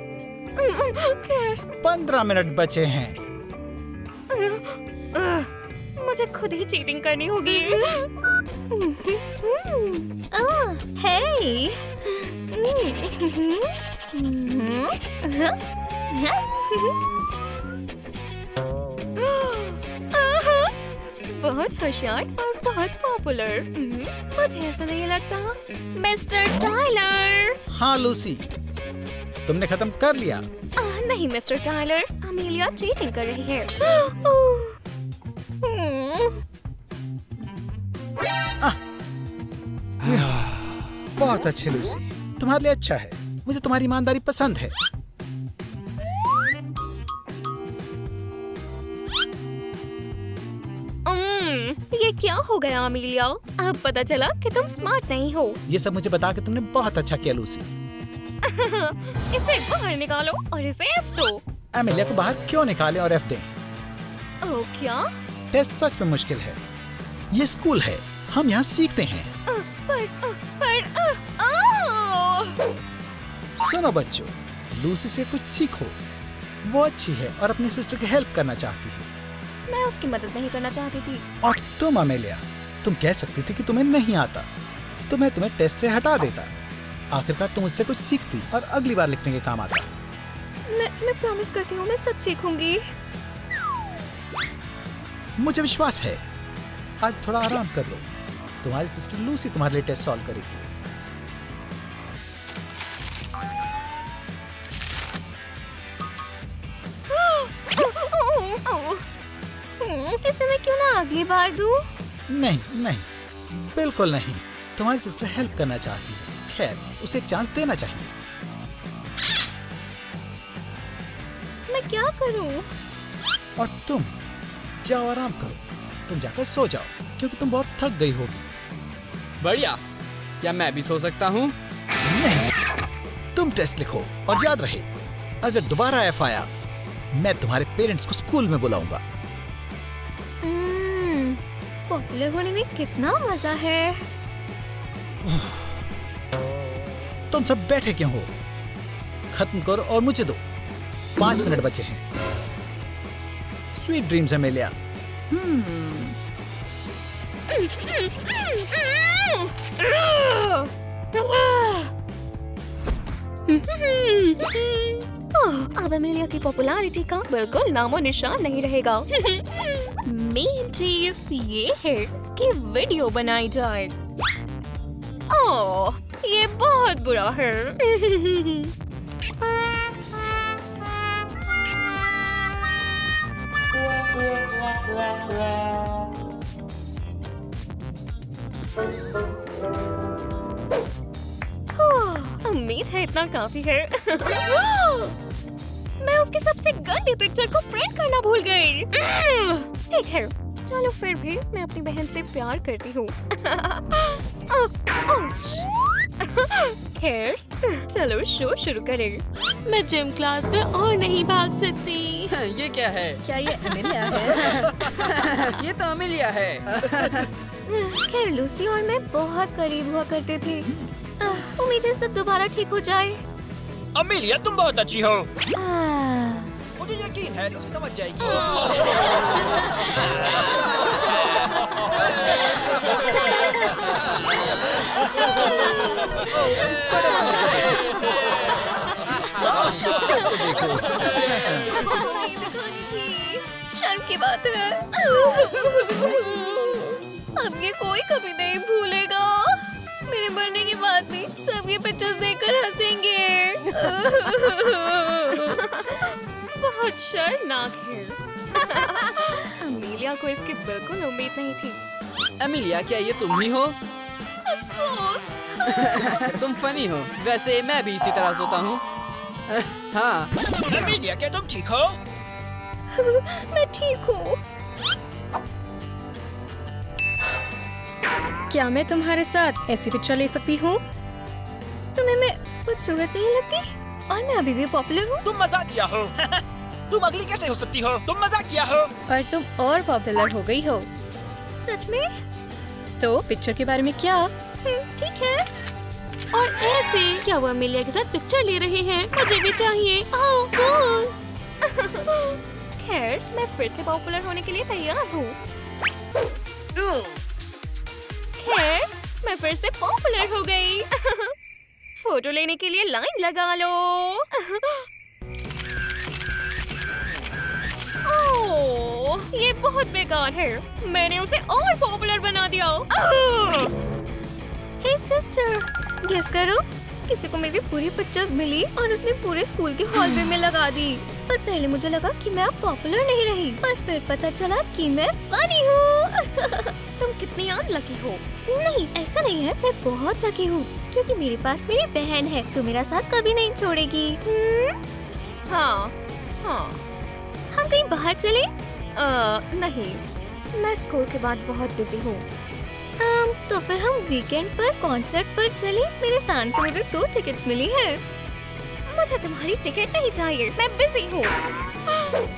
15 मिनट बचे हैं। मुझे खुद ही चीटिंग करनी होगी। हे, बहुत होशियार और बहुत पॉपुलर। मुझे ऐसा नहीं लगता। Mister Tyler. हाँ लूसी, तुमने खत्म कर लिया। नहीं मिस्टर टाइलर, अमेलिया चीटिंग कर रही है। बहुत अच्छे लूसी, तुम्हारे लिए अच्छा है। मुझे तुम्हारी ईमानदारी पसंद है। ये क्या हो गया अमेलिया? अब पता चला कि तुम स्मार्ट नहीं हो। ये सब मुझे बता के तुमने बहुत अच्छा किया लूसी। इसे बाहर निकालो और इसे F दो। अमेलिया को बाहर क्यों निकालें और F दें? ओह क्या? टेस्ट सच में मुश्किल है। ये स्कूल है, हम यहाँ सीखते हैं। सुनो बच्चों, लूसी से कुछ सीखो। वो अच्छी है और अपनी सिस्टर की हेल्प करना चाहती है। मैं उसकी मदद नहीं करना चाहती थी। और तुम अमेलिया, तुम कह सकती थी कि तुम्हें नहीं आता, तो मैं तुम्हें टेस्ट से हटा देता। आखिरकार तुम उससे कुछ सीखती और अगली बार लिखने के काम आता। मैं प्रॉमिस करती हूँ, मैं सब सीखूंगी। मुझे विश्वास है। आज थोड़ा आराम कर लो। तुम्हारी सिस्टर लूसी तुम्हारे लिए टेस्ट सॉल्व करेगी। इसे मैं क्यों ना अगली बार दूं? नहीं नहीं, बिल्कुल नहीं। तुम्हारी सिस्टर हेल्प करना चाहती है। खैर, उसे एक चांस देना चाहिए। मैं क्या करूं? और तुम जाओ आराम करो। तुम जाकर सो जाओ, क्योंकि तुम बहुत थक गई होगी। बढ़िया, क्या मैं भी सो सकता हूँ? नहीं, तुम टेस्ट लिखो और याद रहे, अगर दोबारा F आया, मैं तुम्हारे पेरेंट्स को स्कूल में बुलाऊंगा। पॉपुलर होने में कितना मजा है। तुम सब बैठे क्यों हो? खत्म करो और मुझे दो। 5 मिनट बचे हैं। Sweet dreams Amelia. अब अमेलिया की पॉपुलैरिटी का बिल्कुल नामो निशान नहीं रहेगा। मेन चीज ये है कि वीडियो बनाई जाए। ओह, ये बहुत बुरा है। उम्मीद है इतना काफी है। मैं उसकी सबसे गंदी पिक्चर को प्रिंट करना भूल गई। ठीक है, चलो फिर भी मैं अपनी बहन से प्यार करती हूँ। खैर, चलो शो शुरू करें। मैं जिम क्लास में और नहीं भाग सकती। ये क्या है? क्या ये अमेलिया है? ये तो अमेलिया है। खैर, लूसी और मैं बहुत करीब हुआ करते थे। उम्मीद है सब दोबारा ठीक हो जाए। अमेलिया, तुम बहुत अच्छी हो। मुझे यकीन है लूसी समझ जाएगी। शर्म की बात है। अब ये कोई कभी नहीं भूलेगा। मेरे मरने के बाद भी सब ये पिक्चर्स देखकर हंसेंगे। बहुत शर्मनाक है। अमेलिया को इसकी बिल्कुल उम्मीद नहीं थी। अमेलिया, क्या ये तुम ही हो? अफसोस। तुम फनी हो। वैसे मैं भी इसी तरह सोता हूँ। हाँ। अमेलिया, क्या तुम ठीक हो? मैं ठीक हूँ। क्या मैं तुम्हारे साथ ऐसी पिक्चर ले सकती हूँ? तुम्हें मैं खूबसूरत नहीं लगती? और मैं अभी भी पॉपुलर हूँ। तुम मजाकिया हो। तुम अगली कैसे हो सकती हो? तुम मजाकिया हो। और तुम और पॉपुलर हो गई हो। सच में? तो पिक्चर के बारे में क्या? ठीक है। और ऐसे क्या वो अमेलिया के साथ पिक्चर ले रहे हैं? मुझे भी चाहिए। ओह, कूल। खैर, मैं फिर से पॉपुलर होने के लिए तैयार हूँ। खैर, मैं फिर से पॉपुलर हो गई। फोटो लेने के लिए लाइन लगा लो। ओह, ये बहुत बेकार है। मैंने उसे और पॉपुलर बना दिया। हे सिस्टर, गेस करो, किसी को मेरी पूरी पिक्चर्स मिली और उसने पूरे स्कूल के हॉलवे में लगा दी। पर पहले मुझे लगा कि मैं अब पॉपुलर नहीं रही, पर फिर पता चला कि मैं फनी हूँ। तुम कितनी अनलकी हो। नहीं, ऐसा नहीं है, मैं बहुत लकी हूँ क्योंकि मेरे पास मेरी बहन है जो मेरा साथ कभी नहीं छोड़ेगी। हाँ, हम कहीं बाहर चले? नहीं, मैं स्कूल के बाद बहुत बिजी हूँ। तो फिर हम वीकेंड पर कॉन्सर्ट पर चले। मेरे फैन से मुझे 2 टिकट्स मिली है। मुझे तुम्हारी टिकट नहीं चाहिए, मैं बिजी हूँ।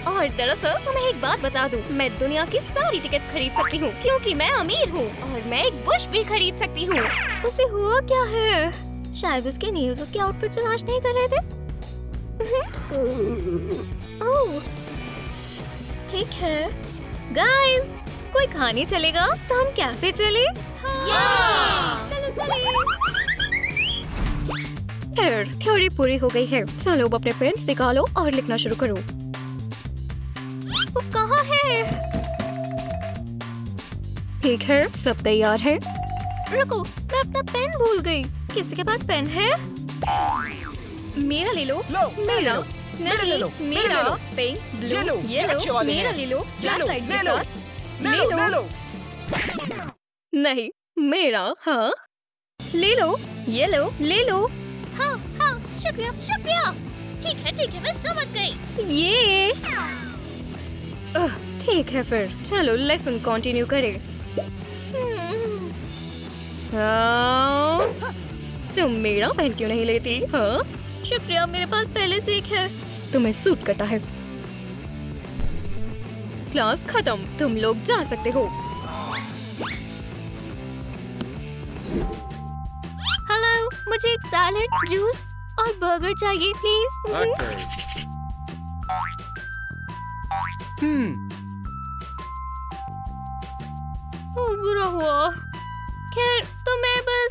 और दरअसल तुम्हें एक बात बता दूं, मैं दुनिया की सारी टिकट्स खरीद सकती हूँ क्योंकि मैं अमीर हूँ और मैं एक बुश भी खरीद सकती हूँ। उसे हुआ क्या है? शायद उसके नेल्स उसके आउटफिट से मैच नहीं कर रहे थे। ओह, ठीक है। गाइस, कोई खाने चलेगा तो हम कैफे चले? हाँ। चलो चले। थ्योरी पूरी हो गई है। चलो अब अपने पेन्स निकालो और लिखना शुरू करो। वो कहाँ है? ठीक है, सब तैयार है। रुको, मैं अपना पेन भूल गई। किसी के पास पेन है? मेरा ले लो। मेरा नहीं, ले लो। मेरा ले लो। पिंक, ये लो, ब्लू, ये अच्छे वाले मेरा हैं। ले लो। ये लो, फ्लैशलाइट ले के लो। साथ ले लो। नहीं, मेरा। हाँ, ले लो, ये लो, ले लो। हाँ, शुक्रिया, शुक्रिया। ठीक है, मैं समझ गई। ये ठीक है, फिर चलो लेसन कंटिन्यू करें। तुम मेरा पेन क्यों नहीं लेती? हाँ, शुक्रिया, मेरे पास पहले से एक है। तुम्हें सूट कटा है। क्लास खत्म, तुम लोग जा सकते हो। हेलो, मुझे एक सैलेड, जूस और बर्गर चाहिए प्लीज। बुरा हुआ। खैर तो मैं बस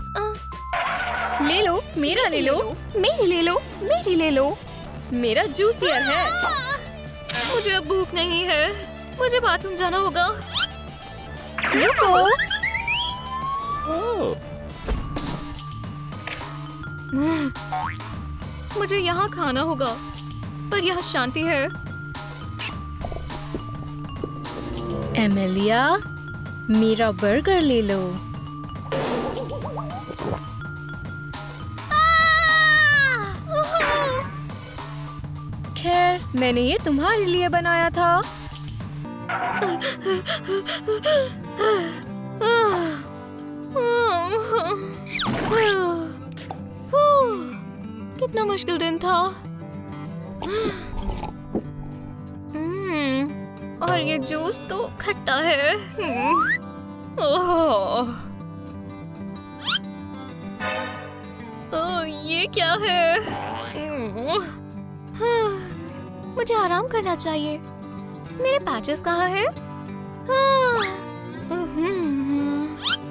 ले लो, मेरा ले लो, मेरी ले लो, मेरी ले लो। मेरा जूसियर है। मुझे अब भूख नहीं है, मुझे बाथरूम जाना होगा। रुको। मुझे यहाँ खाना होगा, पर यहाँ शांति है। एमेलिया, मेरा बर्गर ले लो। खैर, मैंने ये तुम्हारे लिए बनाया था। कितना मुश्किल दिन था। और ये जूस तो खट्टा है। ओह, ये क्या है? मुझे आराम करना चाहिए। मेरे पैचेस कहाँ हैं?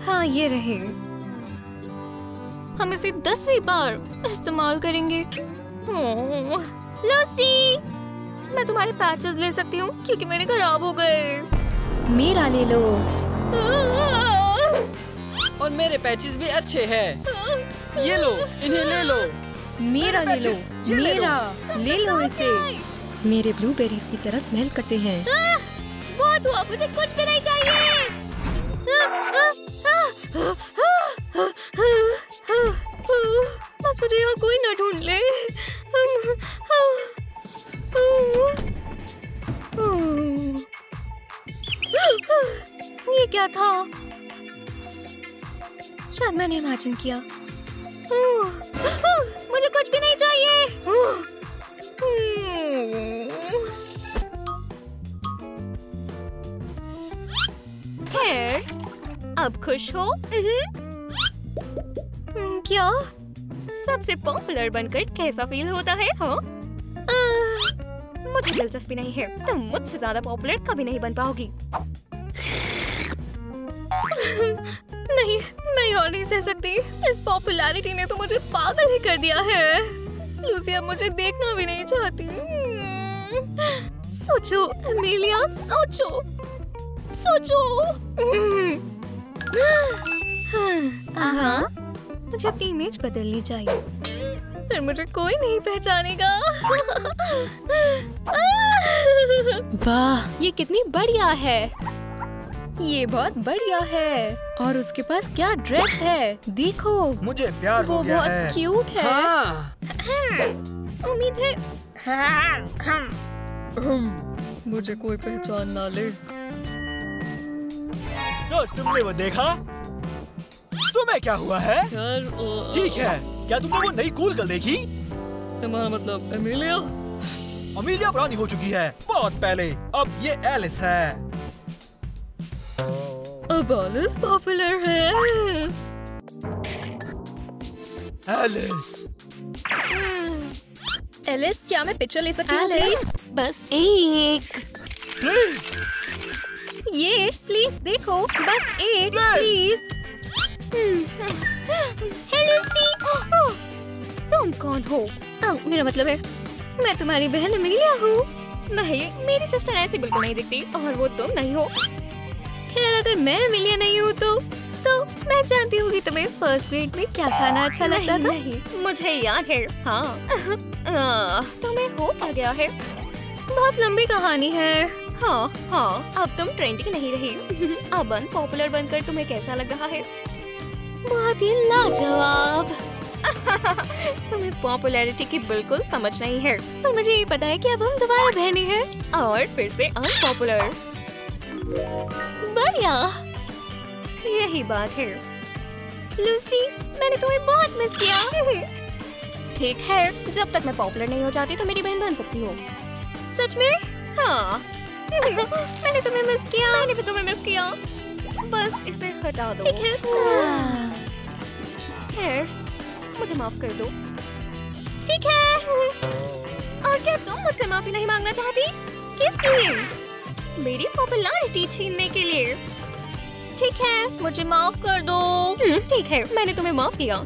हाँ, ये रहे। हम इसे 10वीं बार इस्तेमाल करेंगे। लूसी, मैं तुम्हारे पैचेस ले सकती हूँ क्योंकि मेरे खराब हो गए। मेरा ले लो। और मेरे पैचेस भी अच्छे हैं। ये लो, इन्हें ले लो। मेरा ले लो, मेरा ले लो इसे। मेरे ब्लूबेरीज की तरह स्मेल करते हैं। बहुत हुआ, मुझे कुछ भी नहीं चाहिए। बस मुझे यहाँ कोई न ढूंढ ले। ये क्या था? शायद मैंने इमेजिन किया। मुझे कुछ भी नहीं चाहिए। खैर, अब खुश हो? क्या? सबसे पॉपुलर बनकर कैसा फील होता है? हाँ? मुझे दिलचस्पी नहीं है। तुम मुझसे ज्यादा पॉपुलर कभी नहीं बन पाओगी। नहीं, मैं और नहीं सह सकती। इस पॉपुलैरिटी ने तो मुझे पागल ही कर दिया है। लूसी अब मुझे देखना भी नहीं चाहती। सोचो एमिलिया, सोचो, सोचो। हाँ, मुझे अपनी इमेज बदलनी चाहिए, फिर मुझे कोई नहीं पहचानेगा। वाह, ये कितनी बढ़िया है। ये बहुत बढ़िया है। और उसके पास क्या ड्रेस है, देखो। मुझे प्यार वो हो गया बहुत है। क्यूट है। हाँ। उम्मीद है मुझे कोई पहचान ना ले। दोस्त, तुमने वो देखा? तुम्हें क्या हुआ है? यार, ठीक है, क्या तुमने वो नई कूल गर्ल देखी? तुम्हारा मतलब एमिलिया? अमीलिया पुरानी हो चुकी है, बहुत पहले। अब ये एलिस है। अब एलिस पॉपुलर है। एलिस। एलिस, क्या मैं पिक्चर ले सकती हूँ? एलिस, बस एक। प्लीज। ये प्लीज देखो, बस एक प्लीज। लूसी, तुम कौन हो? मेरा मतलब है मैं तुम्हारी बहन एमिलिया हूँ। नहीं, मेरी सिस्टर ऐसी बिल्कुल नहीं दिखती, और वो तुम नहीं हो। खैर, अगर मैं एमिलिया नहीं हूँ तो मैं जानती हूँ कि तुम्हें फर्स्ट ग्रेड में क्या खाना अच्छा लगता था। नहीं, मुझे याद है। हाँ। तुम्हें हो क्या गया है? बहुत लंबी कहानी है। हाँ, अब तुम ट्रेंडिंग नहीं रही। अब अनपॉपुलर बनकर तुम्हें कैसा लग रहा है? बहुत ही लाजवाब। तुम्हें पॉपुलैरिटी की बिल्कुल समझ नहीं है, पर मुझे ये पता है कि अब हम दोबारा बहनें हैं और फिर से अनपॉपुलर। बढ़िया, यही बात है। लूसी, मैंने तुम्हें बहुत मिस किया। ठीक है, जब तक मैं पॉपुलर नहीं हो जाती तो मेरी बहन बन सकती हो। सच में? हाँ। मैंने तुम्हें मिस किया। मैंने भी तुम्हें मिस किया। बस इसे हटा दो। ठीक है। खैर, मुझे माफ कर दो। ठीक है। और क्या तुम मुझसे माफी नहीं मांगना चाहती? किस लिए? मेरी पॉपुलैरिटी छीनने के लिए। ठीक है, मुझे माफ कर दो। ठीक है, मैंने तुम्हें माफ किया।